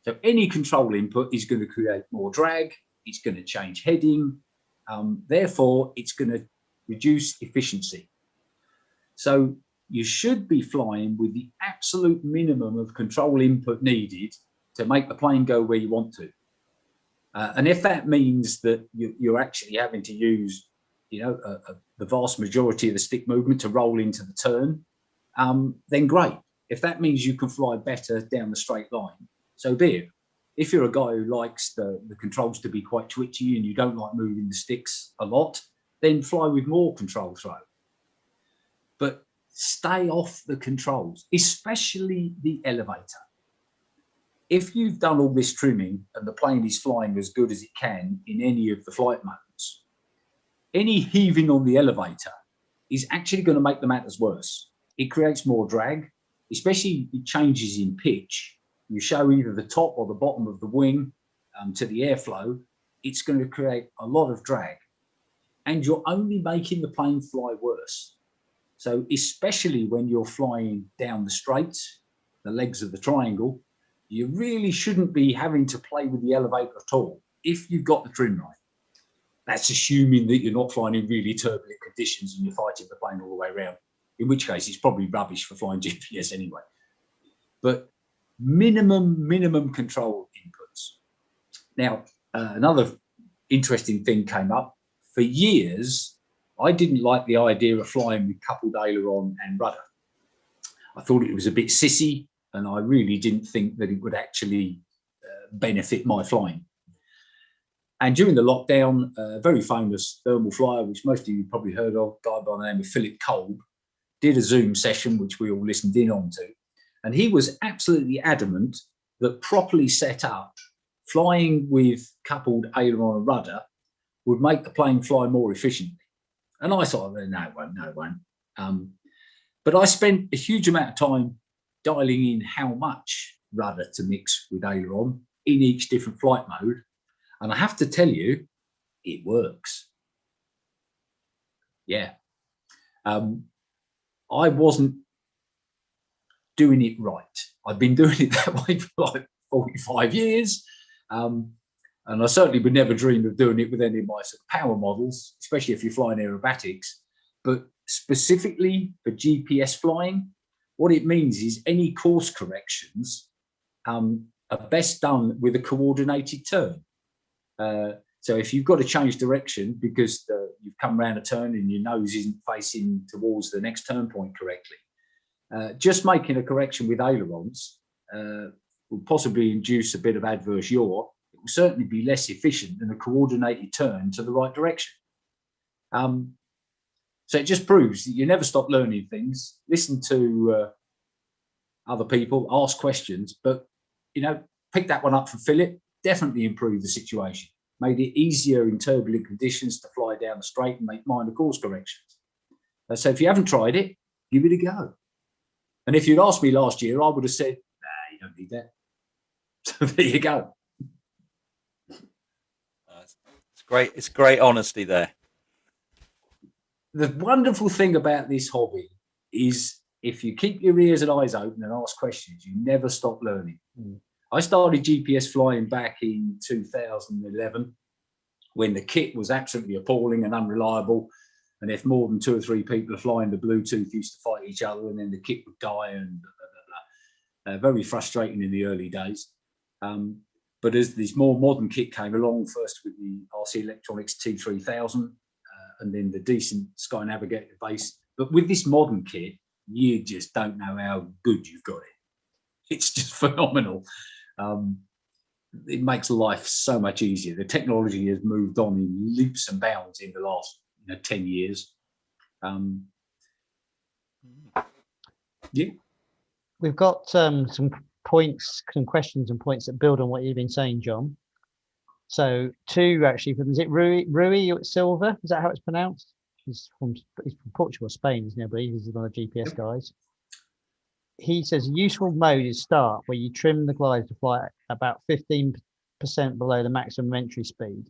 So any control input is going to create more drag, it's going to change heading, therefore it's going to reduce efficiency. So you should be flying with the absolute minimum of control input needed to make the plane go where you want to. And if that means that you're actually having to use, the vast majority of the stick movement to roll into the turn, then great. If that means you can fly better down the straight line, so be it. If you're a guy who likes the controls to be quite twitchy and you don't like moving the sticks a lot, then fly with more control throw. But stay off the controls, especially the elevator. If you've done all this trimming and the plane is flying as good as it can in any of the flight modes, any heaving on the elevator is actually going to make the matters worse. It creates more drag, especially it changes in pitch. You show either the top or the bottom of the wing to the airflow, it's going to create a lot of drag. And you're only making the plane fly worse. So especially when you're flying down the straights, the legs of the triangle, you really shouldn't be having to play with the elevator at all if you've got the trim right. That's assuming that you're not flying in really turbulent conditions and you're fighting the plane all the way around, in which case it's probably rubbish for flying GPS anyway. But minimum control inputs. Now, another interesting thing came up. For years, I didn't like the idea of flying with coupled aileron and rudder. I thought it was a bit sissy, and I really didn't think that it would actually benefit my flying. And during the lockdown, a very famous thermal flyer, which most of you probably heard of, a guy by the name of Philip Kolb, did a Zoom session, which we all listened in on to. And he was absolutely adamant that properly set up, flying with coupled aileron and rudder would make the plane fly more efficiently. And I thought, no, it won't. But I spent a huge amount of time dialing in how much rudder to mix with aileron in each different flight mode. And I have to tell you, it works. Yeah. I wasn't doing it right. I've been doing it that way for like 45 years. And I certainly would never dream of doing it with any of my sort of power models, especially if you're flying aerobatics. But specifically for GPS flying, what it means is any course corrections are best done with a coordinated turn. So if you've got to change direction because you've come around a turn and your nose isn't facing towards the next turn point correctly, just making a correction with ailerons will possibly induce a bit of adverse yaw. It will certainly be less efficient than a coordinated turn to the right direction. So it just proves that you never stop learning things. Listen to other people, ask questions, but pick that one up from Philip. Definitely improve the situation. Made it easier in turbulent conditions to fly down the straight and make minor course corrections. So if you haven't tried it, give it a go. And if you'd asked me last year, I would have said, nah, you don't need that. So there you go. It's great. It's great honesty there. The wonderful thing about this hobby is if you keep your ears and eyes open and ask questions, you never stop learning. I started GPS flying back in 2011 when the kit was absolutely appalling and unreliable. And if more than 2 or 3 people are flying, the Bluetooth used to fight each other and then the kit would die and blah, blah, blah. Very frustrating in the early days. But as this more modern kit came along, first with the RC Electronics T3000 and then the decent Sky Navigator base. But with this modern kit, you just don't know how good you've got it. It's just phenomenal. It makes life so much easier. The technology has moved on in leaps and bounds in the last 10 years. Yeah. We've got some points, some questions and points that build on what you've been saying, John. So 2 actually from, is it Rui Silva? Is that how it's pronounced? He's from Portugal, Spain, isn't he? I believe he's one of the GPS guys. He says useful mode is start, where you trim the glider to fly about 15% below the maximum entry speed.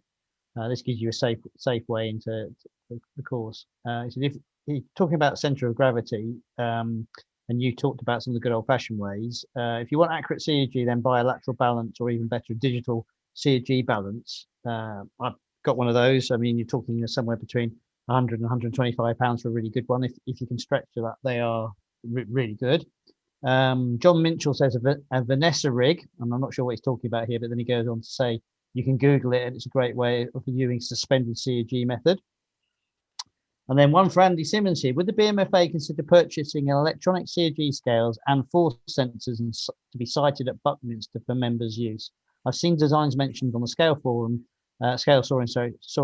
This gives you a safe way into the course. So if you're talking about center of gravity, and you talked about some of the good old-fashioned ways, if you want accurate CAG, then buy a lateral balance or even better, a digital CAG balance. I've got one of those. I mean, you're talking somewhere between 100 and 125 pounds for a really good one. If you can stretch to that, they are really good. John Minchell says a Vanessa rig, and I'm not sure what he's talking about here, but then he goes on to say you can Google it and it's a great way of viewing suspended CAG method. And then one for Andy Simmons here. Would the BMFA consider purchasing an electronic CAG scales and force sensors to be sited at Buckminster for members' use? I've seen designs mentioned on the scale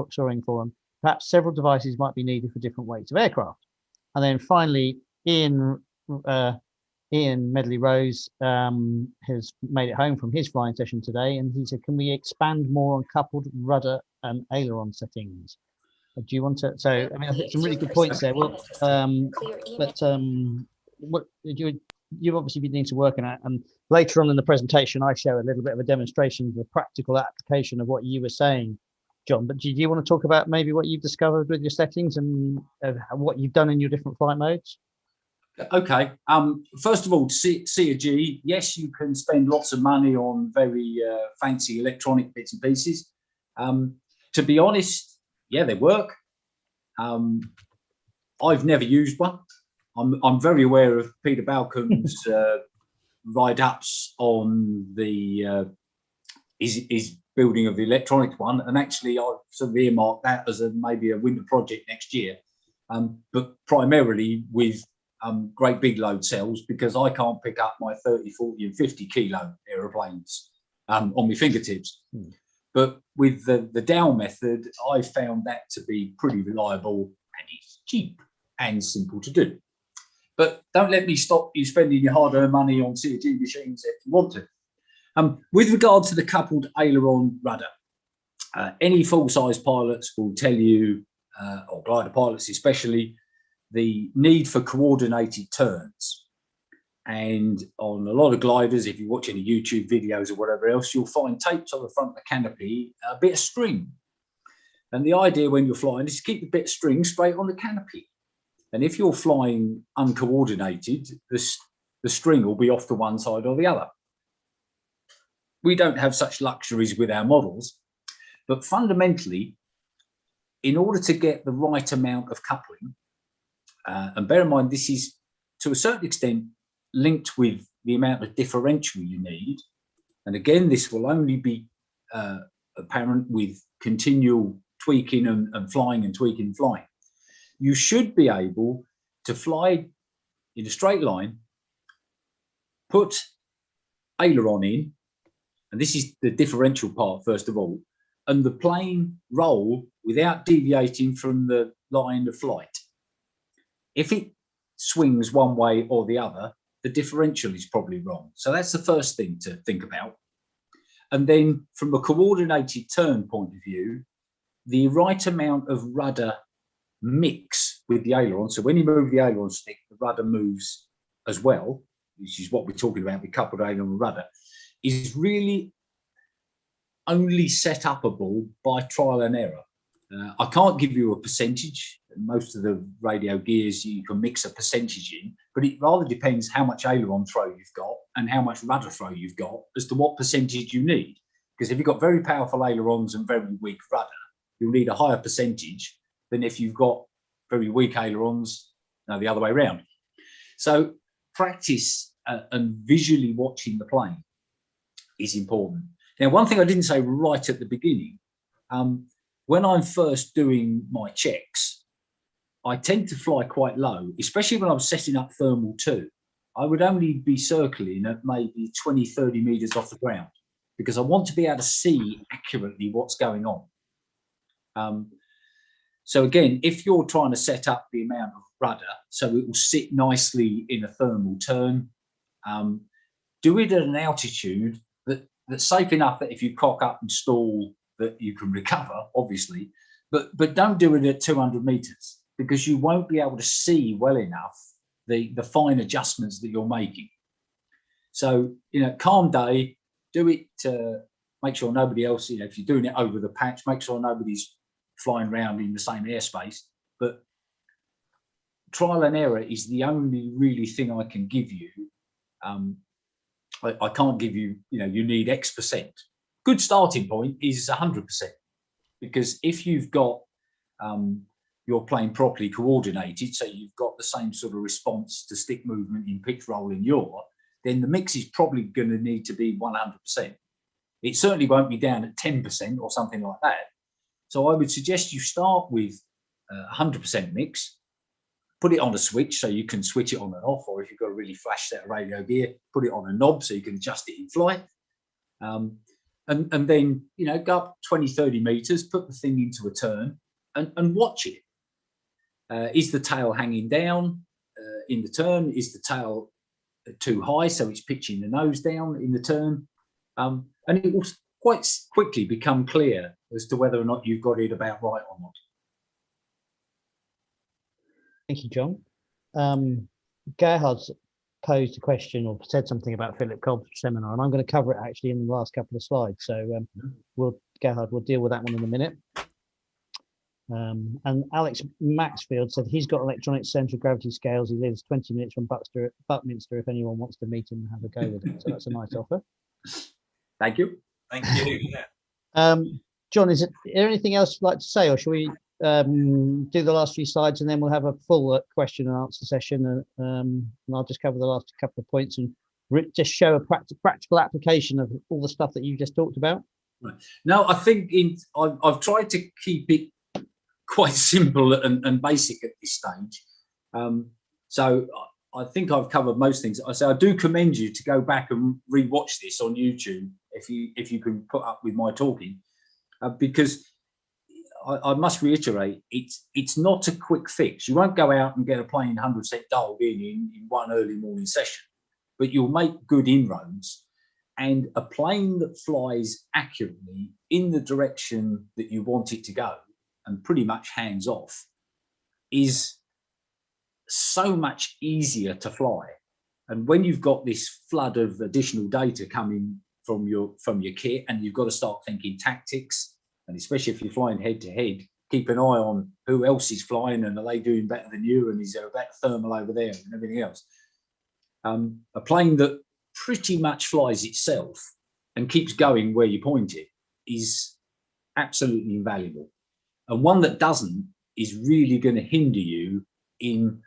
soaring forum. Perhaps several devices might be needed for different weights of aircraft. And then finally, Ian Medley Rose has made it home from his flying session today, and he said, can we expand more on coupled rudder and aileron settings? Do you want to? So, I mean, I think some really good points there. Well, what you've obviously been into working at, and later on in the presentation, I show a little bit of a demonstration of the practical application of what you were saying, John. But do you want to talk about maybe what you've discovered with your settings and what you've done in your different flight modes? Okay. First of all, CAG, yes, you can spend lots of money on very fancy electronic bits and pieces. To be honest, yeah, they work. I've never used one. I'm very aware of Peter Balcom's write-ups on the his building of the electronics one, and actually I've sort of earmarked that as maybe a winter project next year, but primarily with great big load cells, because I can't pick up my 30, 40 and 50 kilo aeroplanes on my fingertips. But with the Dow method, I found that to be pretty reliable, and it's cheap and simple to do. But don't let me stop you spending your hard-earned money on CAG machines if you want to. With regard to the coupled aileron rudder, any full-size pilots will tell you, or glider pilots especially, the need for coordinated turns. And on a lot of gliders, if you watch any YouTube videos or whatever else, you'll find taped on the front of the canopy a bit of string. And the idea when you're flying is to keep the bit of string straight on the canopy. And if you're flying uncoordinated, the string will be off to one side or the other. We don't have such luxuries with our models, but fundamentally, in order to get the right amount of coupling, and bear in mind, this is to a certain extent linked with the amount of differential you need. And again, this will only be apparent with continual tweaking and flying and tweaking and flying. You should be able to fly in a straight line, put aileron in, and this is the differential part first of all, and the plane roll without deviating from the line of flight. If it swings one way or the other, the differential is probably wrong. So that's the first thing to think about. And then from a coordinated turn point of view, the right amount of rudder mix with the aileron. So when you move the aileron stick, the rudder moves as well, which is what we're talking about with coupled aileron and rudder, is really only set upable by trial and error. I can't give you a percentage. Most of the radio gears you can mix a percentage in, but it rather depends how much aileron throw you've got and how much rudder throw you've got as to what percentage you need. Because if you've got very powerful ailerons and very weak rudder, you'll need a higher percentage than if you've got very weak ailerons, no, the other way around. So practice and visually watching the plane is important. Now, one thing I didn't say right at the beginning, when I'm first doing my checks, I tend to fly quite low, especially when I'm setting up thermal 2. I would only be circling at maybe 20, 30 meters off the ground because I want to be able to see accurately what's going on. So again, if you're trying to set up the amount of rudder so it will sit nicely in a thermal turn, do it at an altitude that's safe enough that if you cock up and stall that you can recover, obviously, but don't do it at 200 meters because you won't be able to see well enough the fine adjustments that you're making. So, calm day, do it to make sure nobody else, if you're doing it over the patch, make sure nobody's flying around in the same airspace. But trial and error is the only really thing I can give you. I can't give you, you need X percent. Good starting point is 100%, because if you've got your plane properly coordinated, so you've got the same sort of response to stick movement in pitch roll in yaw, then the mix is probably going to need to be 100%. It certainly won't be down at 10% or something like that. So I would suggest you start with 100% mix, put it on a switch so you can switch it on and off, or if you've got a really flash set of radio gear, put it on a knob so you can adjust it in flight. And then, go up 20, 30 meters, put the thing into a turn and watch it. Is the tail hanging down in the turn? Is the tail too high, so it's pitching the nose down in the turn? And it will quite quickly become clear as to whether or not you've got it about right or not. Thank you, John. Gerhard's posed a question or said something about Philip Cobb's seminar, and I'm going to cover it actually in the last couple of slides. So Gerhard, we'll deal with that one in a minute. And Alex Maxfield said he's got electronic central gravity scales. He lives 20 minutes from Buckminster if anyone wants to meet him and have a go with it. So that's a nice offer. Thank you. Thank you. Yeah. John, is there anything else you'd like to say, or shall we do the last few slides and then we'll have a full question and answer session, and I'll just cover the last couple of points and just show a practical application of all the stuff that you just talked about? Right. No, I think I've tried to keep it quite simple and basic at this stage. So I think I've covered most things. I do commend you to go back and re-watch this on YouTube if you can put up with my talking, because I must reiterate, it's not a quick fix. You won't go out and get a plane 100% dialed in one early morning session, but you'll make good inroads. And a plane that flies accurately in the direction that you want it to go and pretty much hands off is so much easier to fly. And when you've got this flood of additional data coming from your kit, and you've got to start thinking tactics, and especially if you're flying head to head, keep an eye on who else is flying and are they doing better than you, and is there a better thermal over there and everything else. A plane that pretty much flies itself and keeps going where you point it is absolutely invaluable. And one that doesn't is really going to hinder you in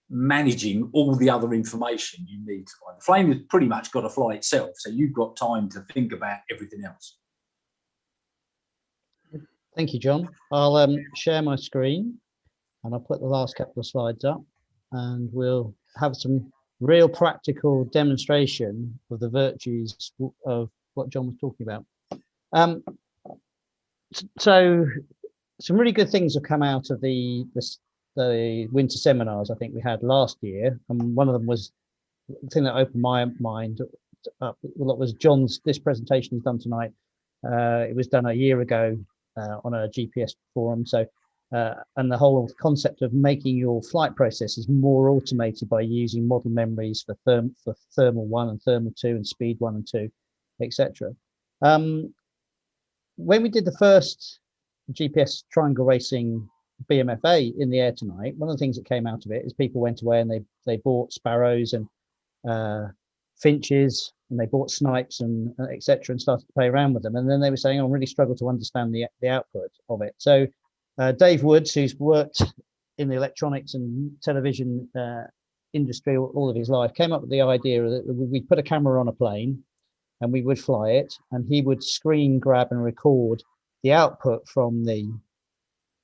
managing all the other information you need to fly. The plane has pretty much got to fly itself, so you've got time to think about everything else. Thank you, John. I'll share my screen and I'll put the last couple of slides up and we'll have some real practical demonstration of the virtues of what John was talking about. So some really good things have come out of the winter seminars I think we had last year, and one of them was the thing that opened my mind up was this presentation he's done tonight. It was done a year ago on a GPS forum. So and the whole concept of making your flight processes more automated by using model memories for thermal 1 and thermal 2 and speed 1 and 2, etc. When we did the first GPS triangle racing BMFA in the air tonight, one of the things that came out of it is people went away and they bought sparrows and finches, and they bought snipes and etc. and started to play around with them. And then they were saying, "Oh, I really struggle to understand the output of it." So Dave Woods, who's worked in the electronics and television industry all of his life, came up with the idea that we put a camera on a plane and we would fly it, and he would screen grab and record the output from the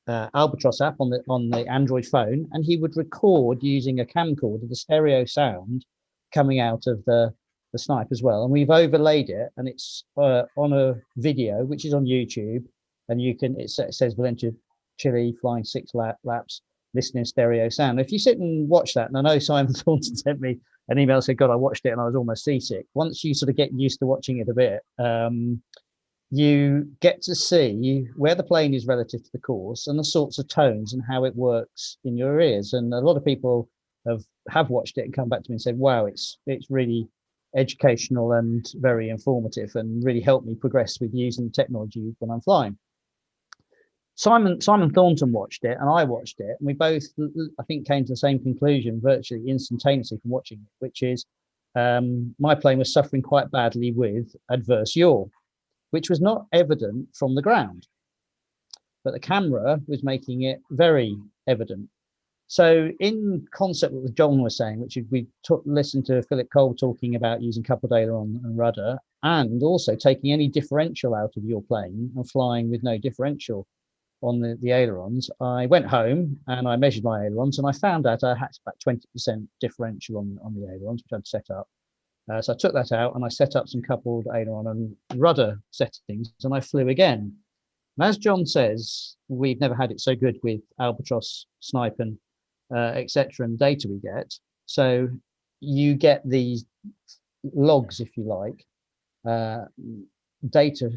Albatross app on the Android phone, and he would record using a camcorder the stereo sound coming out of the snipe as well. And we've overlaid it, and it's on a video which is on YouTube, and you can it says Valencia Chile flying 6 laps, listening stereo sound. If you sit and watch that, and I know Simon Thornton sent me an email, said, "God, I watched it and I was almost seasick." Once you sort of get used to watching it a bit, you get to see where the plane is relative to the course and the sorts of tones and how it works in your ears. And a lot of people have watched it and come back to me and said, "Wow, it's really educational and very informative and really helped me progress with using technology when I'm flying." Simon Thornton watched it and I watched it, and we both, I think, came to the same conclusion virtually instantaneously from watching it, which is my plane was suffering quite badly with adverse yaw, which was not evident from the ground, but the camera was making it very evident. So in concept what John was saying, which we listened to Philip Cole talking about using coupled aileron and rudder, and also taking any differential out of your plane and flying with no differential on the ailerons. I went home and I measured my ailerons, and I found out I had about 20% differential on the ailerons, which I'd set up. So I took that out and I set up some coupled aileron and rudder settings, and I flew again. And as John says, we've never had it so good with Albatross, Snipe, and etc. and data we get. So you get these logs, if you like, data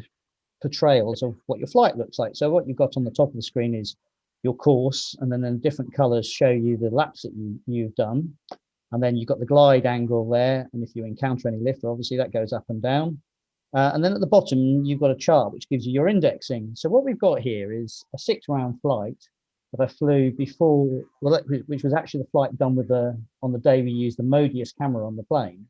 portrayals of what your flight looks like. So what you've got on the top of the screen is your course, and then different colors show you the laps that you've done. And then you've got the glide angle there, and if you encounter any lift, obviously that goes up and down. And then at the bottom, you've got a chart which gives you your indexing. So what we've got here is a 6-round flight that I flew before, which was actually the flight done on the day we used the Modius camera on the plane.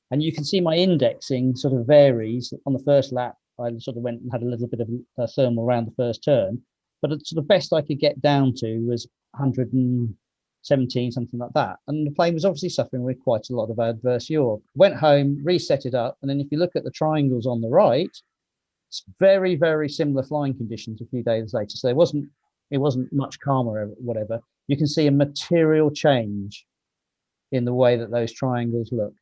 And you can see my indexing sort of varies. On the first lap, I sort of went and had a little bit of a thermal around the first turn, but it's sort of best I could get down to was 117, something like that. And the plane was obviously suffering with quite a lot of adverse yaw. Went home, reset it up, and then if you look at the triangles on the right, it's very, very similar flying conditions a few days later. So it wasn't much calmer or whatever. You can see a material change in the way that those triangles look.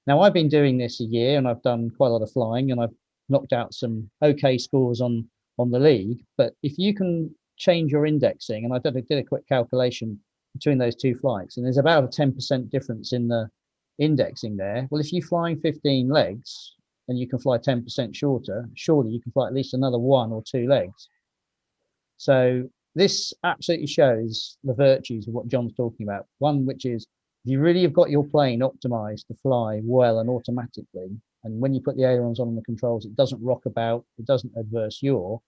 Now, I've been doing this a year and I've done quite a lot of flying, and I've knocked out some okay scores on the league. But if you can change your indexing, and I did a quick calculation between those two flights, and there's about a 10% difference in the indexing there. Well, if you're flying 15 legs and you can fly 10% shorter, surely you can fly at least another 1 or 2 legs. So this absolutely shows the virtues of what John's talking about. One, which is if you really have got your plane optimized to fly well and automatically, and when you put the ailerons on the controls, it doesn't rock about, it doesn't adverse yaw,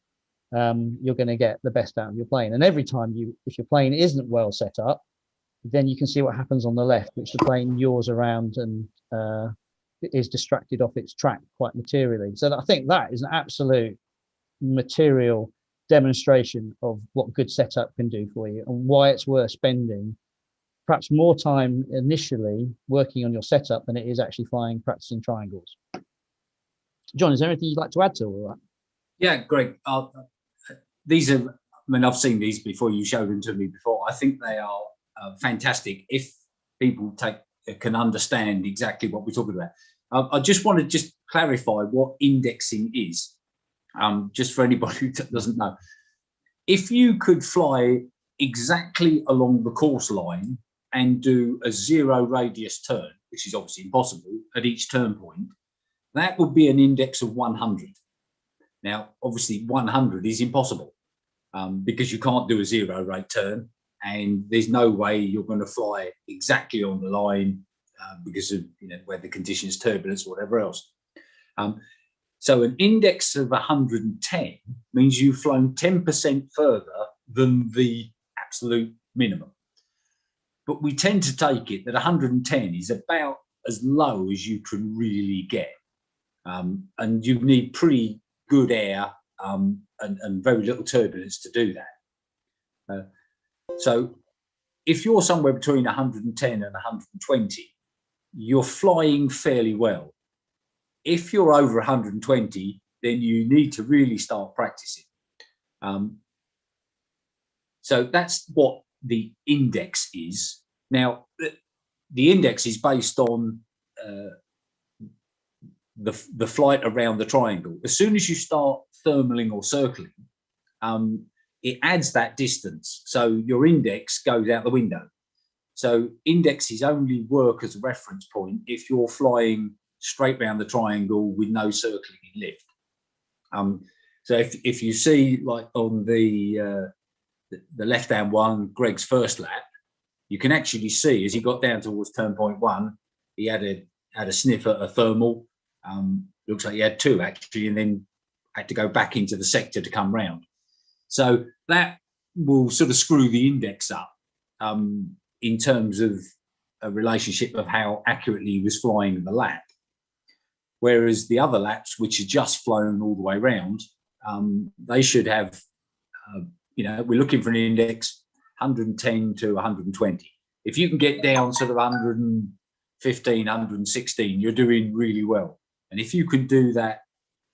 you're going to get the best out of your plane. And every time if your plane isn't well set up, then you can see what happens on the left, which the plane yaws around and is distracted off its track quite materially. So I think that is an absolute material demonstration of what good setup can do for you and why it's worth spending perhaps more time initially working on your setup than it is actually practicing triangles. John, is there anything you'd like to add to all that? Yeah, Greg. These are, I mean, I've seen these before. You showed them to me before. I think they are fantastic if people can understand exactly what we're talking about. I just want to clarify what indexing is, just for anybody who doesn't know. If you could fly exactly along the course line and do a 0 radius turn, which is obviously impossible at each turn point, that would be an index of 100. Now, obviously 100 is impossible because you can't do a 0 rate turn, and there's no way you're going to fly exactly on the line because of weather conditions, turbulence, whatever else. So an index of 110 means you've flown 10% further than the absolute minimum. But we tend to take it that 110 is about as low as you can really get. And you need pretty good air and very little turbulence to do that. So if you're somewhere between 110 and 120, you're flying fairly well. If you're over 120, then you need to really start practicing. So that's what the index is. Now, the index is based on the flight around the triangle. As soon as you start thermaling or circling, it adds that distance. So your index goes out the window. So indexes only work as a reference point if you're flying straight round the triangle with no circling in lift. So if you see, like on the left-hand one, Greg's first lap, you can actually see as he got down towards turn point 1, he had a sniff at a thermal. Looks like he had 2 actually, and then had to go back into the sector to come round. So that will sort of screw the index up in terms of a relationship of how accurately he was flying the lap. Whereas the other laps, which are just flown all the way around, they should have, we're looking for an index 110 to 120. If you can get down sort of 115, 116, you're doing really well. And if you can do that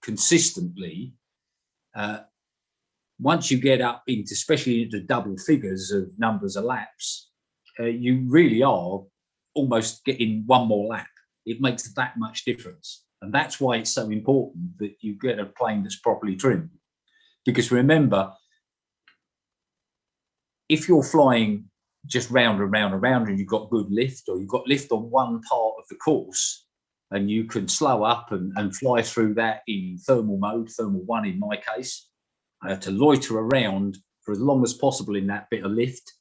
consistently, once you get up into, especially into double figures of numbers of laps, you really are almost getting one more lap. It makes that much difference. And that's why it's so important that you get a plane that's properly trimmed. Because remember, if you're flying just round and round and round and you've got good lift, or you've got lift on one part of the course, and you can slow up and fly through that in thermal mode, thermal 1 in my case, to loiter around for as long as possible in that bit of lift.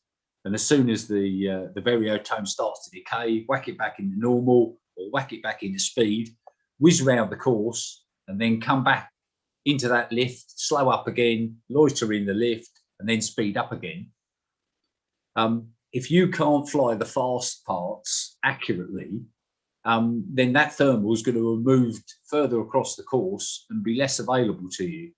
And as soon as the variotone starts to decay, whack it back into normal or whack it back into speed, whiz around the course, and then come back into that lift, slow up again, loiter in the lift, and then speed up again. If you can't fly the fast parts accurately, then that thermal is going to have moved further across the course and be less available to you.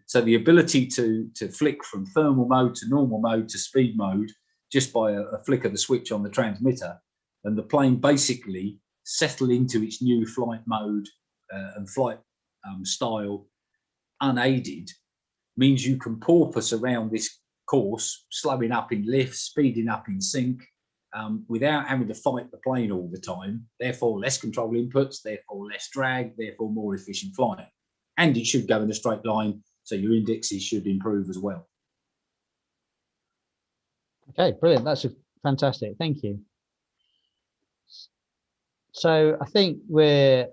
So the ability to flick from thermal mode to normal mode to speed mode just by a flick of the switch on the transmitter, and the plane basically settle into its new flight mode and flight style unaided, means you can porpoise around this course, slowing up in lift, speeding up in sync, without having to fight the plane all the time. Therefore, less control inputs, therefore less drag, therefore more efficient flying. And it should go in a straight line, so your indexes should improve as well. Okay, brilliant. That's fantastic. Thank you. So I think we're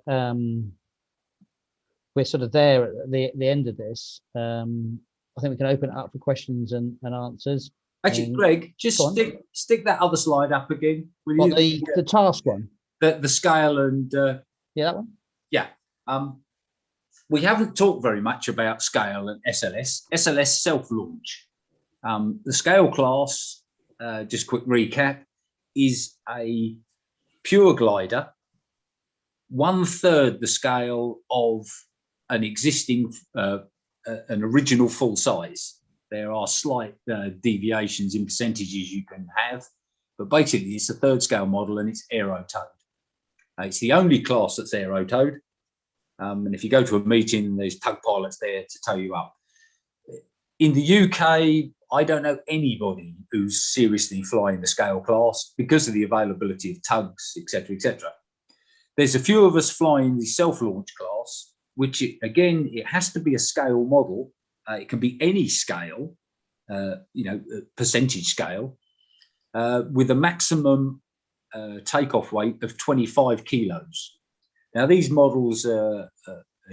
sort of there at the end of this. I think we can open it up for questions and answers. Actually, Greg, just stick that other slide up again. What, the task one? The scale and yeah, that one. Yeah. We haven't talked very much about scale and SLS. SLS self-launch. The scale class just quick recap, is a pure glider, 1/3 the scale of an existing, an original full size. There are slight deviations in percentages you can have, but basically it's a 3rd scale model and it's aero-towed. It's the only class that's aero-towed. And if you go to a meeting, there's tug pilots there to tow you up. In the UK, I don't know anybody who's seriously flying the scale class because of the availability of tugs, etc., etc. There's a few of us flying the self-launch class, which again, it has to be a scale model. It can be any scale, percentage scale, with a maximum takeoff weight of 25 kilos. Now, these models are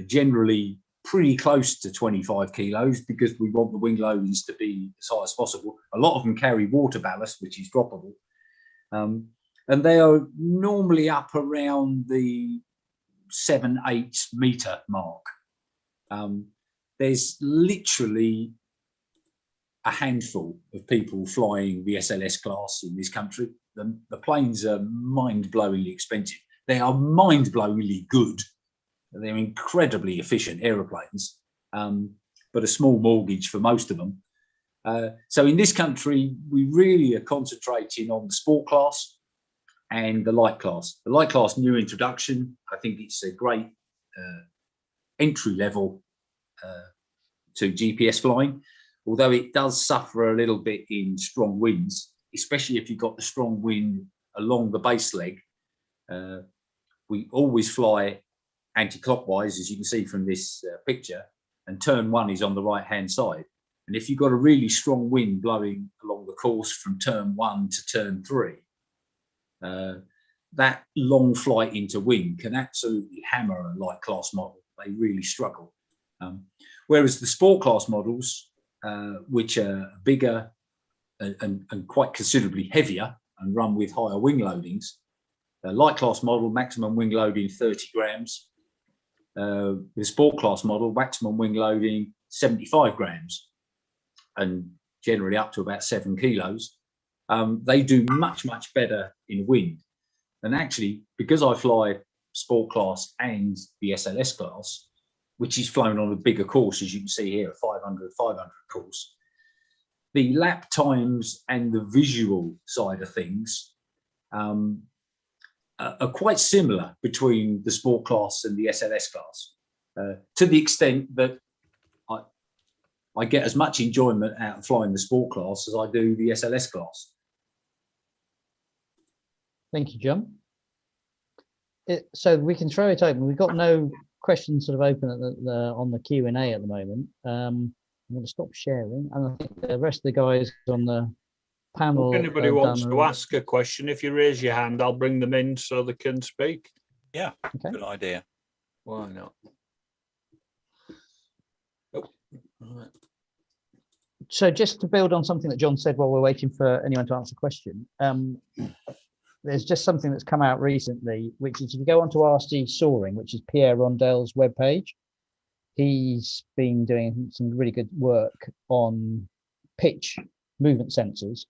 generally pretty close to 25 kilos because we want the wing loadings to be as high as possible. A lot of them carry water ballast, which is droppable. And they are normally up around the 7-8 meter mark. There's literally a handful of people flying the SLS class in this country. The planes are mind-blowingly expensive. They are mind-blowingly good. They're incredibly efficient aeroplanes, but a small mortgage for most of them. So in this country, we really are concentrating on the sport class and the light class. The light class, new introduction. I think it's a great entry level to GPS flying, although it does suffer a little bit in strong winds, especially if you've got the strong wind along the base leg. We always fly anti-clockwise, as you can see from this picture, and turn 1 is on the right-hand side. And if you've got a really strong wind blowing along the course from turn 1 to turn 3, that long flight into wind can absolutely hammer a light class model. They really struggle. Whereas the sport class models, which are bigger and quite considerably heavier and run with higher wing loadings, the light class model, maximum wing loading 30 grams. The sport class model, maximum wing loading 75 grams and generally up to about 7 kilos. They do much, much better in wind. And actually, because I fly sport class and the SLS class, which is flown on a bigger course, as you can see here, a 500 course, the lap times and the visual side of things are quite similar between the sport class and the SLS class, to the extent that I get as much enjoyment out of flying the sport class as I do the SLS class. Thank you, John. So we can throw it open. We've got no questions sort of open at on the Q&A at the moment. I'm going to stop sharing, and I think the rest of the guys on the panel. If anybody wants to ask a question, if you raise your hand, I'll bring them in so they can speak. Yeah, okay. Good idea. Why not? Oh, right. So just to build on something that John said while we're waiting for anyone to answer a question, there's just something that's come out recently, which is if you go onto RC Soaring, which is Pierre Rondel's webpage, he's been doing some really good work on pitch movement sensors,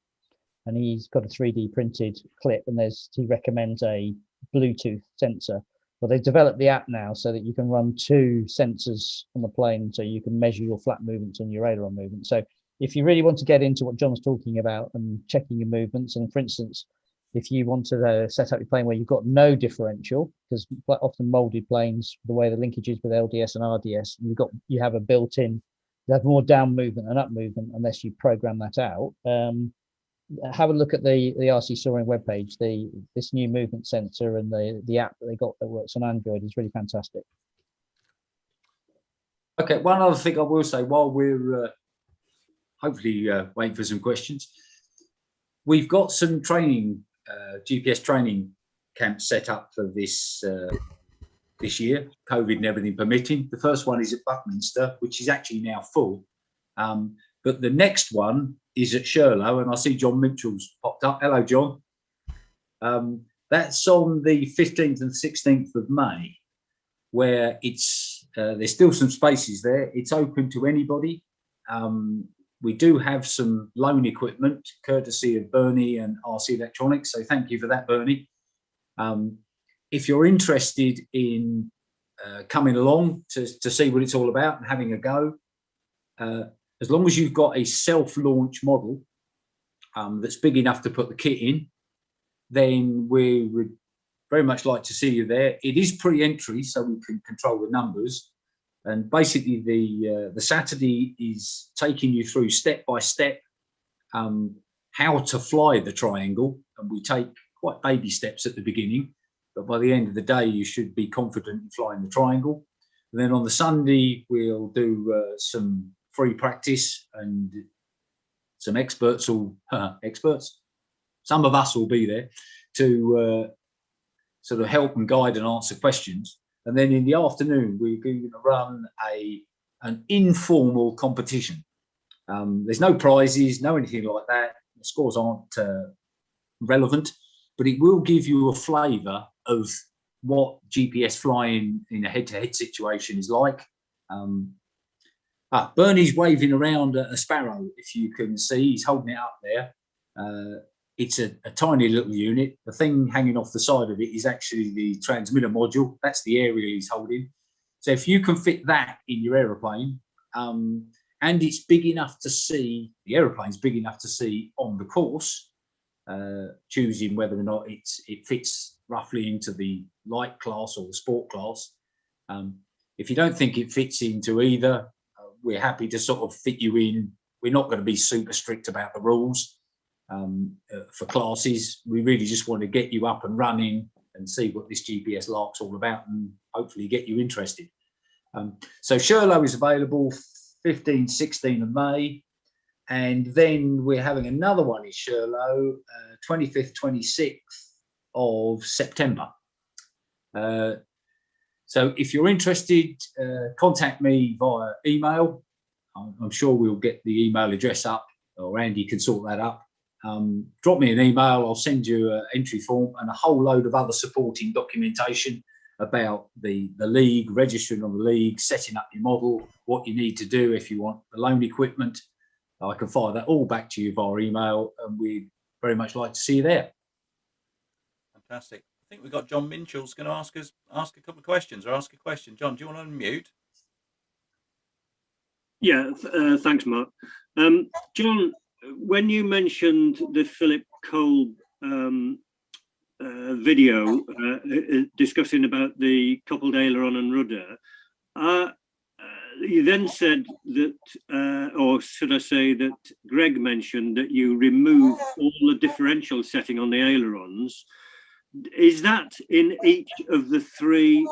and he's got a 3D printed clip, and he recommends a Bluetooth sensor. Well, they've developed the app now so that you can run 2 sensors on the plane, so you can measure your flat movements and your aileron movement. So if you really want to get into what John's talking about and checking your movements, and for instance, if you want to set up your plane where you've got no differential, because often molded planes, the way the linkage is with LDS and RDS, you have a built-in, you have more down movement and up movement unless you program that out. Have a look at the RC Soaring webpage. This new movement sensor and the app that they got that works on Android is really fantastic. Okay, one other thing I will say while we're hopefully waiting for some questions, we've got some training, GPS training camps set up for this year, COVID and everything permitting. The first one is at Buckminster, which is actually now full. But the next one is at Sherlow, and I see John Mitchell's popped up. Hello, John. That's on the 15th and 16th of May, where it's there's still some spaces there. It's open to anybody. we do have some loan equipment, courtesy of Bernie and RC Electronics. So thank you for that, Bernie. If you're interested in coming along to see what it's all about and having a go, as long as you've got a self-launch model that's big enough to put the kit in, then we would very much like to see you there. It is pre-entry, so we can control the numbers. And basically, the Saturday is taking you through step by step how to fly the triangle, and we take quite baby steps at the beginning, but by the end of the day, you should be confident in flying the triangle. And then on the Sunday, we'll do some free practice, and some experts some of us will be there to sort of help and guide and answer questions. And then in the afternoon, we're going to run an informal competition. There's no prizes, no anything like that. The scores aren't relevant, but it will give you a flavour of what GPS flying in a head-to-head situation is like. Bernie's waving around a sparrow, if you can see. He's holding it up there. It's a tiny little unit. The thing hanging off the side of it is actually the transmitter module. That's the area he's holding. So if you can fit that in your aeroplane, and it's big enough to see, the aeroplane's big enough to see on the course, choosing whether or not it fits roughly into the light class or the sport class. If you don't think it fits into either, we're happy to sort of fit you in. We're not going to be super strict about the rules for classes. We really just want to get you up and running and see what this GPS lark's all about, and hopefully get you interested. So Sherlow is available 15, 16 of May. And then we're having another one in Sherlow, 25th, 26th of September. So if you're interested, contact me via email. I'm sure we'll get the email address up, or Andy can sort that up. Drop me an email. I'll send you an entry form and a whole load of other supporting documentation about the league, registering on the league, setting up your model, what you need to do if you want the loan equipment. I can fire that all back to you via email, and we'd very much like to see you there. Fantastic. I think we've got John Minchell's going to ask a couple of questions, or ask a question. John, do you want to unmute? Yeah, thanks, Mark. John, when you mentioned the Philip Cole video discussing about the coupled aileron and rudder, you then said that, or should I say that Greg mentioned that you remove all the differential setting on the ailerons. Is that in each of the three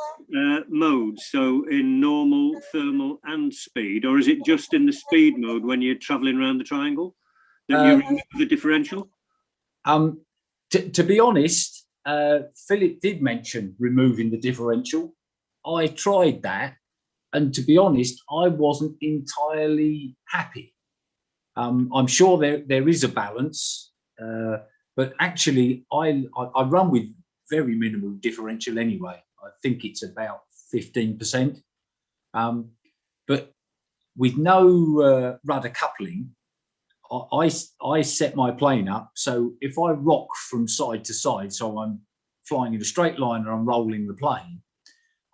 modes? So in normal, thermal and speed, or is it just in the speed mode when you're traveling around the triangle that you remove the differential? To be honest, Philip did mention removing the differential. I tried that, and to be honest, I wasn't entirely happy. I'm sure there is a balance, but actually I run with very minimal differential anyway. I think it's about 15%. But with no rudder coupling, I set my plane up so if I rock from side to side, so I'm flying in a straight line and I'm rolling the plane,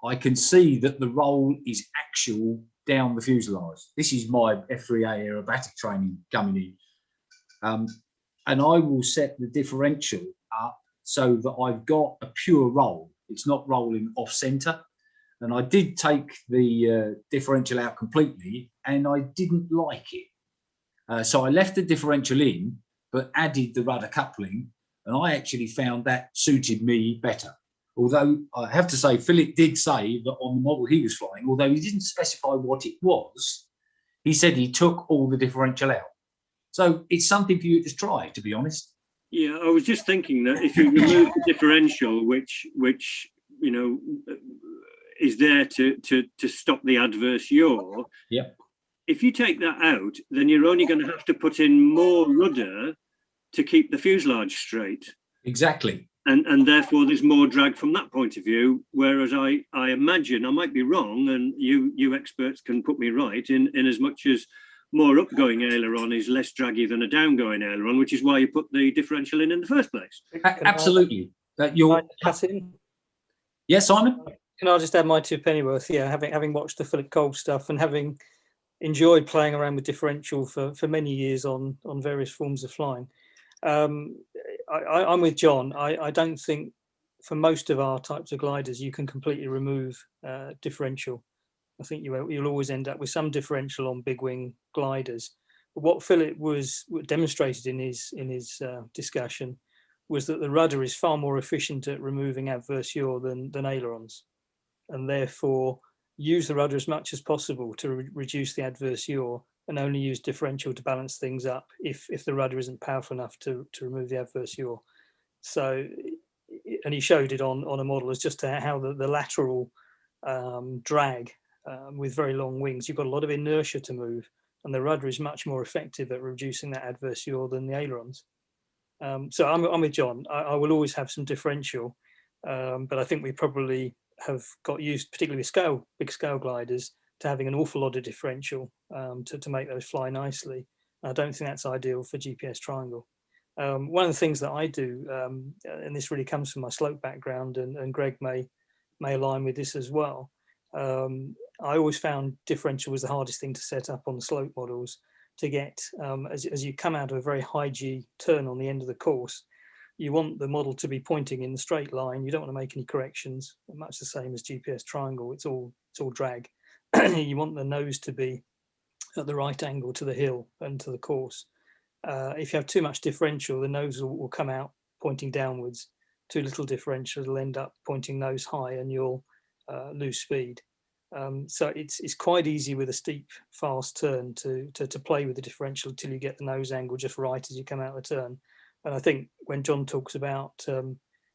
I can see that the roll is actual down the fuselage. This is my F3A aerobatic training coming in. And I will set the differential up so that I've got a pure roll. It's not rolling off center. And I did take the differential out completely, and I didn't like it. So I left the differential in, but added the rudder coupling, and I actually found that suited me better. Although I have to say, Philip did say that on the model he was flying, although he didn't specify what it was, he said he took all the differential out. So it's something for you to try, to be honest. Yeah, I was just thinking that if you remove the differential, which you know is there to stop the adverse yaw, yeah. If you take that out, then you're only going to have to put in more rudder to keep the fuselage straight. Exactly. And therefore there's more drag from that point of view. Whereas I imagine, I might be wrong, and you experts can put me right, in as much as more upgoing aileron is less draggy than a downgoing aileron, which is why you put the differential in the first place. Absolutely. Can I cut in? Yes, Simon? Can I just add my 2 pennyworth? Yeah, having watched the Philip Cole stuff and having enjoyed playing around with differential for many years on various forms of flying. I'm with John. I don't think for most of our types of gliders you can completely remove differential. I think you'll always end up with some differential on big wing gliders. But what Philip was demonstrated in his discussion was that the rudder is far more efficient at removing adverse yaw than ailerons, and therefore use the rudder as much as possible to reduce the adverse yaw, and only use differential to balance things up if the rudder isn't powerful enough to remove the adverse yaw. So, and he showed it on a model as just to how the lateral drag with very long wings, you've got a lot of inertia to move, and the rudder is much more effective at reducing that adverse yaw than the ailerons. So I'm with John. I will always have some differential, but I think we probably have got used, particularly with big scale gliders, to having an awful lot of differential to make those fly nicely. I don't think that's ideal for GPS triangle. One of the things that I do, and this really comes from my slope background, and Greg may align with this as well. I always found differential was the hardest thing to set up on the slope models, to get, as you come out of a very high G turn on the end of the course, you want the model to be pointing in the straight line. You don't want to make any corrections, much the same as GPS triangle. It's all drag. You want the nose to be at the right angle to the hill and to the course. If you have too much differential, the nose will come out pointing downwards. Too little differential will end up pointing nose high, and you'll lose speed. So it's quite easy with a steep, fast turn to play with the differential till you get the nose angle just right as you come out of the turn. And I think when John talks about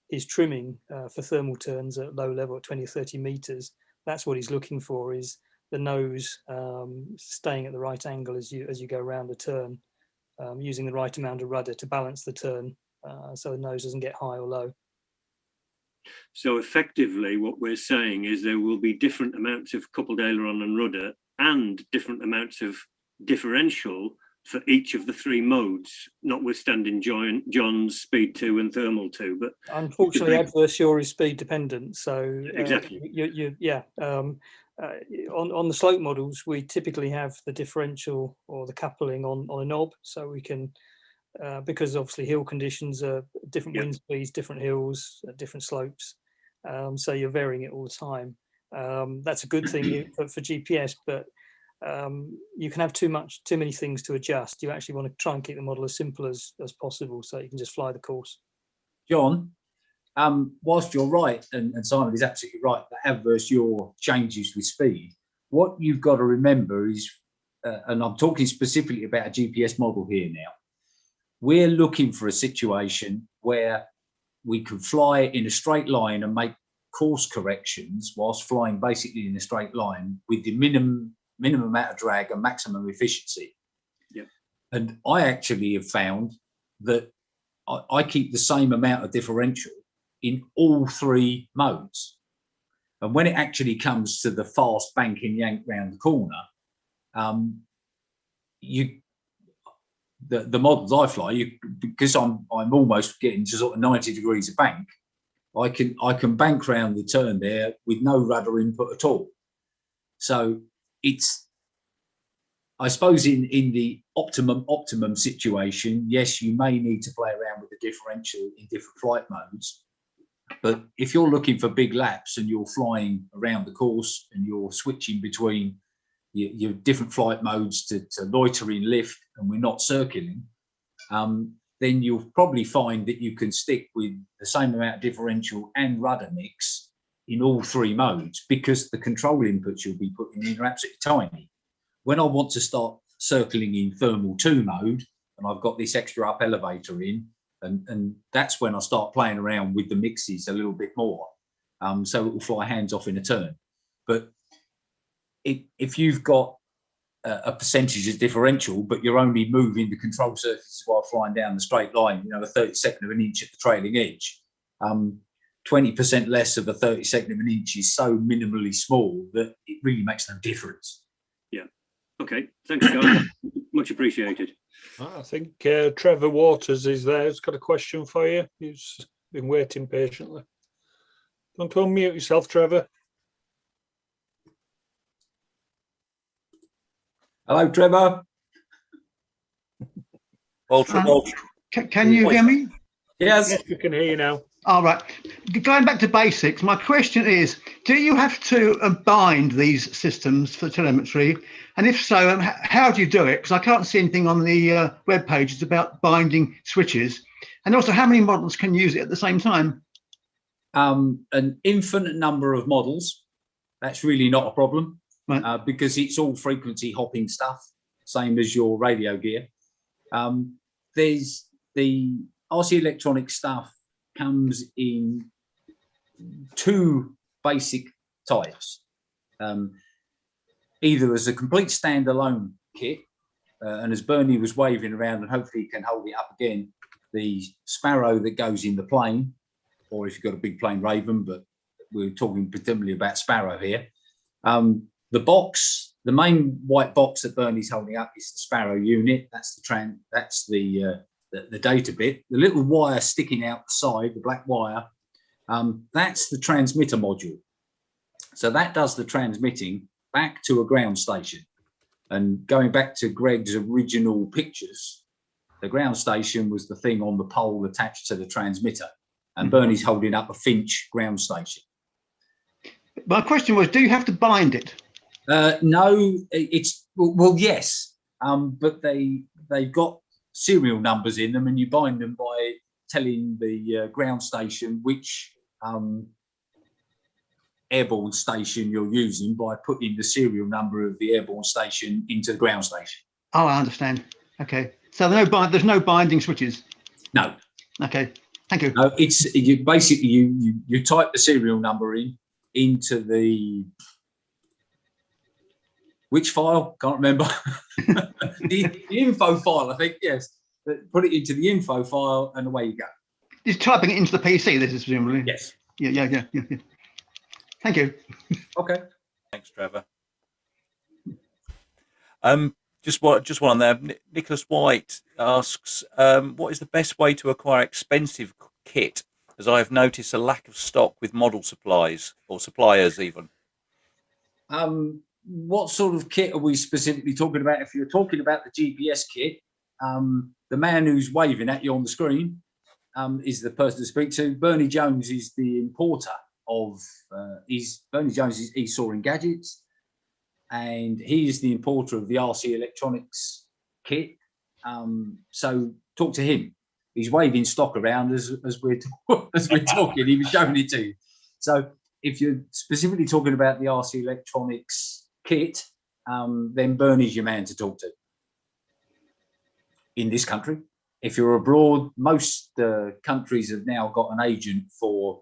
his trimming for thermal turns at low level at 20 or 30 meters, that's what he's looking for, is the nose staying at the right angle as you go around the turn, using the right amount of rudder to balance the turn so the nose doesn't get high or low. So effectively what we're saying is there will be different amounts of coupled aileron and rudder and different amounts of differential for each of the 3 modes, notwithstanding John's speed 2 and thermal 2. But unfortunately, adverse yaw is speed dependent. So exactly, on the slope models, we typically have the differential or the coupling on a knob, so we can, because obviously hill conditions are different wind speeds, different hills, different slopes, so you're varying it all the time. That's a good thing for GPS, but you can have too many things to adjust. You actually want to try and keep the model as simple as possible, so you can just fly the course. John, whilst you're right, and Simon is absolutely right, that adverse yaw changes with speed, what you've got to remember is, and I'm talking specifically about a GPS model here now, we're looking for a situation where we can fly in a straight line and make course corrections whilst flying basically in a straight line with the minimum amount of drag and maximum efficiency. Yep. And I actually have found that I keep the same amount of differential in all 3 modes. And when it actually comes to the fast banking yank round the corner, the models I fly, because I'm almost getting to sort of 90 degrees of bank, I can bank round the turn there with no rudder input at all. So it's, I suppose in the optimum situation, yes, you may need to play around with the differential in different flight modes. But if you're looking for big laps and you're flying around the course and you're switching between your different flight modes to loitering, lift, and we're not circling, then you'll probably find that you can stick with the same amount of differential and rudder mix in all 3 modes, because the control inputs you'll be putting in are absolutely tiny. When I want to start circling in thermal 2 mode, and I've got this extra up elevator in, and that's when I start playing around with the mixes a little bit more. So it will fly hands off in a turn. But if you've got a percentage of differential, but you're only moving the control surfaces while flying down the straight line, a 32nd of an inch at the trailing edge, 20% less of a 32nd of an inch is so minimally small that it really makes no difference. Yeah. Okay, thanks, guys. Much appreciated. I think Trevor Waters is there. He's got a question for you. He's been waiting patiently. Don't unmute yourself, Trevor. Hello, Trevor. Ultra. Can you hear me? Yes. Yes, we can hear you now. All right. Going back to basics, my question is, do you have to bind these systems for telemetry? And if so, how do you do it? Because I can't see anything on the web pages about binding switches. And also, how many models can use it at the same time? An infinite number of models. That's really not a problem, Right. because it's all frequency hopping stuff, same as your radio gear. There's the RC electronic stuff comes in two basic types, either as a complete standalone kit, and as Bernie was waving around, and hopefully he can hold it up again, the Sparrow that goes in the plane, or if you've got a big plane, Raven, but we're talking predominantly about Sparrow here. The box, the main white box that Bernie's holding up is the Sparrow unit. That's the data bit. The little wire sticking out the side, the black wire, that's the transmitter module. So that does the transmitting back to a ground station. And going back to Greg's original pictures, the ground station was the thing on the pole attached to the transmitter. And Bernie's holding up a Finch ground station. My question was, do you have to bind it? No, it's, well, yes, but they've got serial numbers in them, and you bind them by telling the ground station which airborne station you're using by putting the serial number of the airborne station into the ground station. Oh, I understand. Okay. So there's no binding switches? No. Okay. Thank you. No, it's you basically you type the serial number into the which file? Can't remember. the info file, I think. Yes. Put it into the info file, and away you go. Just typing it into the PC. This is presumably. Yes. Yeah. Thank you. Okay. Thanks, Trevor. Just one on there. Nicholas White asks, what is the best way to acquire expensive kit? As I have noticed a lack of stock with model supplies or suppliers even. What sort of kit are we specifically talking about? If you're talking about the GPS kit, the man who's waving at you on the screen is the person to speak to. Bernie Jones is the importer of Bernie Jones is Esauring Gadgets, and he is the importer of the RC Electronics kit. So talk to him. He's waving stock around as we're talking. He was showing it to you. So if you're specifically talking about the RC Electronics kit, then Bernie's your man to talk to in this country. If you're abroad, most countries have now got an agent for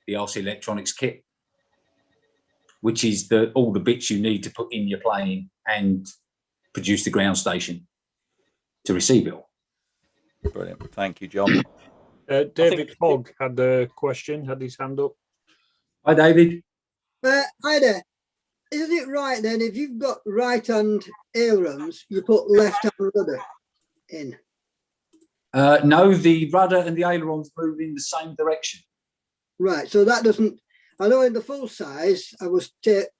the RC Electronics kit, which is all the bits you need to put in your plane and produce the ground station to receive it all. Brilliant. Thank you, John. David Fogg had a question, had his hand up. Hi, David. Hi there. Isn't it right then, if you've got right-hand ailerons, you put left-hand rudder in? No, the rudder and the ailerons move in the same direction. Right, so that doesn't, I know in the full size, I was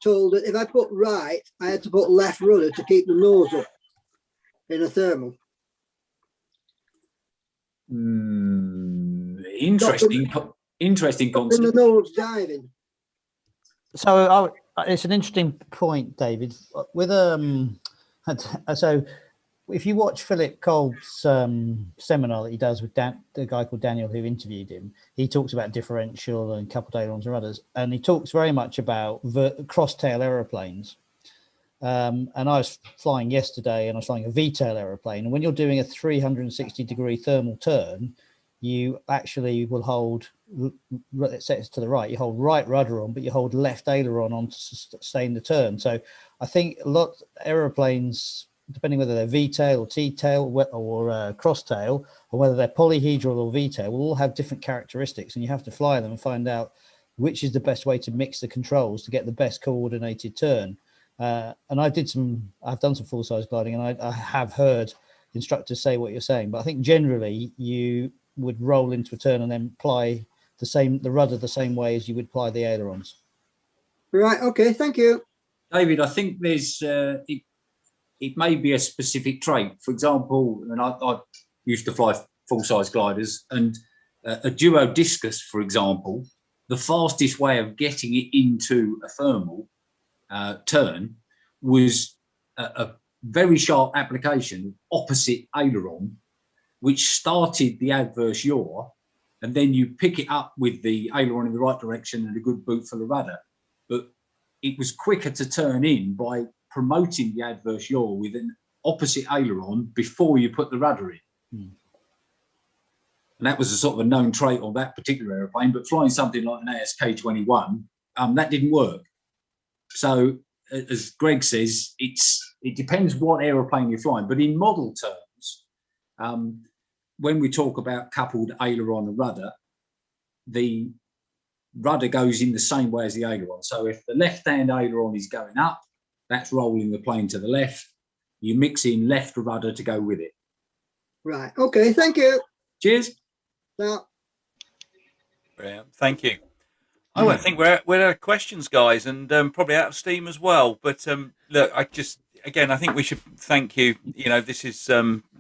told that if I put right, I had to put left rudder to keep the nose up in a thermal. Interesting concept. In the nose diving. So it's an interesting point, David. With so if you watch Philip Kolb's seminar that he does with the guy called Daniel who interviewed him, he talks about differential and coupled ailerons and rudders, and he talks very much about cross-tail aeroplanes. And I was flying yesterday, and I was flying a V-tail aeroplane. And when you're doing a 360-degree thermal turn, you actually will hold, it sets to the right, you hold right rudder on, but you hold left aileron on to sustain the turn. So I think a lot of aeroplanes, depending whether they're V-tail or T-tail or cross-tail, or whether they're polyhedral or V-tail, will all have different characteristics, and you have to fly them and find out which is the best way to mix the controls to get the best coordinated turn. And I've done some full size gliding, and I have heard instructors say what you're saying, but I think generally you would roll into a turn and then ply the rudder the same way as you would ply the ailerons. Right. Okay. Thank you. David, I think there's it may be a specific trait. For example, and I used to fly full-size gliders, and a duo discus, for example, the fastest way of getting it into a thermal turn was a very sharp application opposite aileron, which started the adverse yaw, and then you pick it up with the aileron in the right direction and a good boot for the rudder. But it was quicker to turn in by promoting the adverse yaw with an opposite aileron before you put the rudder in. And that was a sort of a known trait on that particular aeroplane, but flying something like an ASK-21, that didn't work. So as Greg says, it depends what aeroplane you're flying, but in model terms, when we talk about coupled aileron and rudder, the rudder goes in the same way as the aileron. So if the left-hand aileron is going up, that's rolling the plane to the left. You mix in left rudder to go with it. Right. Okay. Thank you. Cheers. Now, Brilliant. Thank you. I think we're out of questions, guys, and probably out of steam as well. But look, I think we should thank you. You know, this is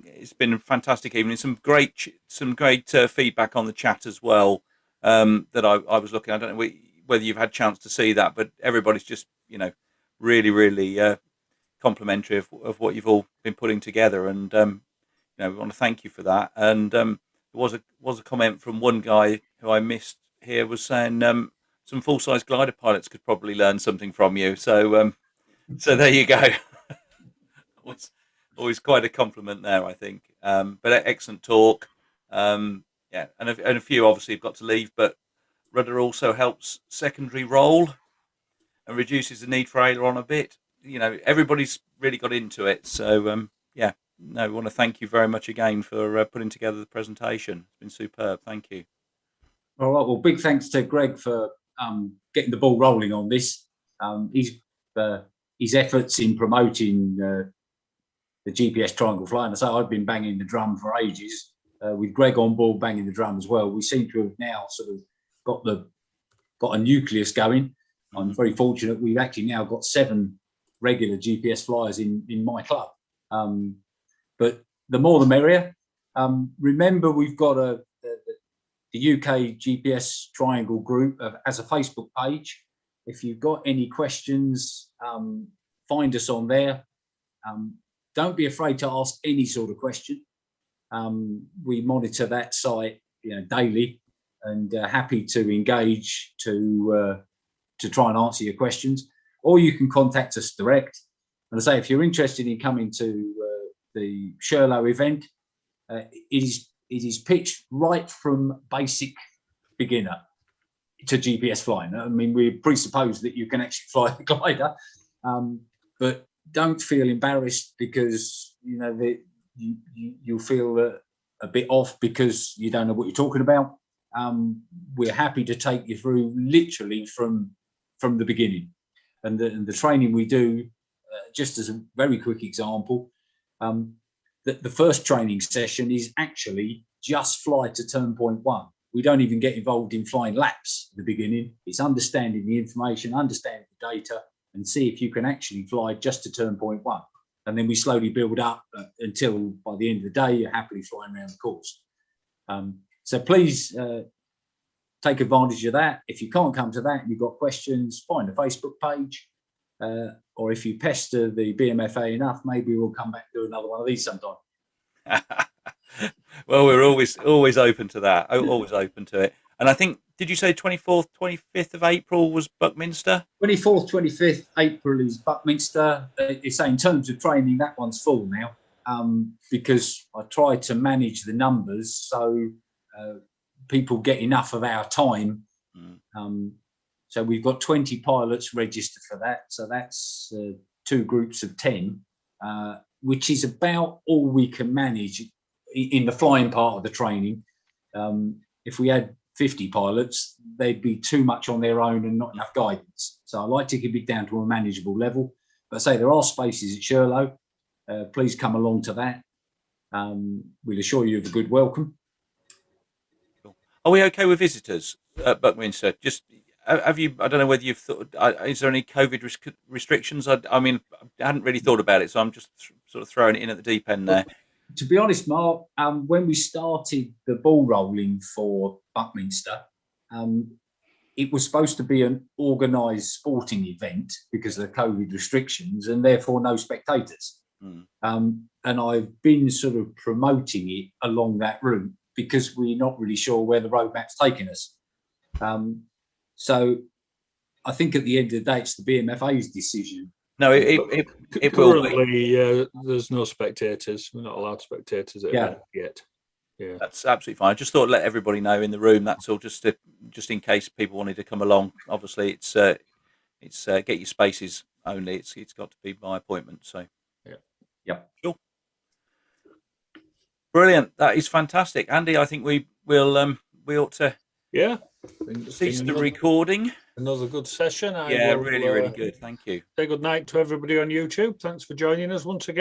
it's been a fantastic evening. Some great feedback on the chat as well. That I was looking. I don't know whether you've had a chance to see that, but everybody's just really complimentary of what you've all been putting together, and we want to thank you for that. And there was a comment from one guy who I missed here, was saying some full-size glider pilots could probably learn something from you. So there you go. Always quite a compliment there, I think. But excellent talk. And a few obviously have got to leave, but rudder also helps secondary roll and reduces the need for aileron a bit. Everybody's really got into it. So we want to thank you very much again for putting together the presentation. It's been superb. Thank you. All right. Well, big thanks to Greg for getting the ball rolling on this. His efforts in promoting the GPS triangle flying. So I've been banging the drum for ages. With Greg on board banging the drum as well, we seem to have now sort of got a nucleus going. I'm very fortunate. We've actually now got 7 regular GPS flyers in my club. But the more the merrier. Remember, we've got the UK GPS Triangle group as a Facebook page. If you've got any questions, find us on there. Don't be afraid to ask any sort of question. We monitor that site, daily, and happy to engage to try and answer your questions. Or you can contact us direct. And I say, if you're interested in coming to the Sherlow event, it is pitched right from basic beginner to GPS flying. I mean, we presuppose that you can actually fly the glider, but don't feel embarrassed because you'll feel a bit off because you don't know what you're talking about. We're happy to take you through literally from the beginning, and the training we do. Just as a very quick example, the first training session is actually just fly to turn point 1. We don't even get involved in flying laps at the beginning. It's understanding the information, understanding the data, and see if you can actually fly just to turn point 1. And then we slowly build up until by the end of the day, you're happily flying around the course. So please take advantage of that. If you can't come to that and you've got questions, find a Facebook page. Or if you pester the BMFA enough, maybe we'll come back and do another one of these sometime. Well, we're always open to that. Always open to it. And I think, did you say 24th, 25th of April was Buckminster? 24th, 25th April is Buckminster. It's in terms of training, that one's full now because I try to manage the numbers so people get enough of our time. So we've got 20 pilots registered for that. So that's 2 groups of 10, which is about all we can manage in the flying part of the training. If we had 50 pilots, they'd be too much on their own and not enough guidance. So I like to keep it down to a manageable level. But I say there are spaces at Sherlow. Please come along to that. We'll assure you of a good welcome. Are we okay with visitors at Buckminster? Just have you? I don't know whether you've thought. Is there any COVID restrictions? I mean, I hadn't really thought about it, so I'm just sort of throwing it in at the deep end there. To be honest, Mark, when we started the ball rolling for Buckminster, it was supposed to be an organised sporting event because of the COVID restrictions, and therefore no spectators. And I've been sort of promoting it along that route because we're not really sure where the roadmap's taking us. So I think at the end of the day, it's the BMFA's decision. No, it will be. Currently, there's no spectators. We're not allowed spectators at event yet. Yeah, that's absolutely fine. I just thought I'd let everybody know in the room. That's all. Just in case people wanted to come along. Obviously, it's get your spaces only. It's got to be by appointment. So yeah, sure. Brilliant. That is fantastic, Andy. I think we ought to cease the recording. Another good session. Really good. Thank you. Say good night to everybody on YouTube. Thanks for joining us once again.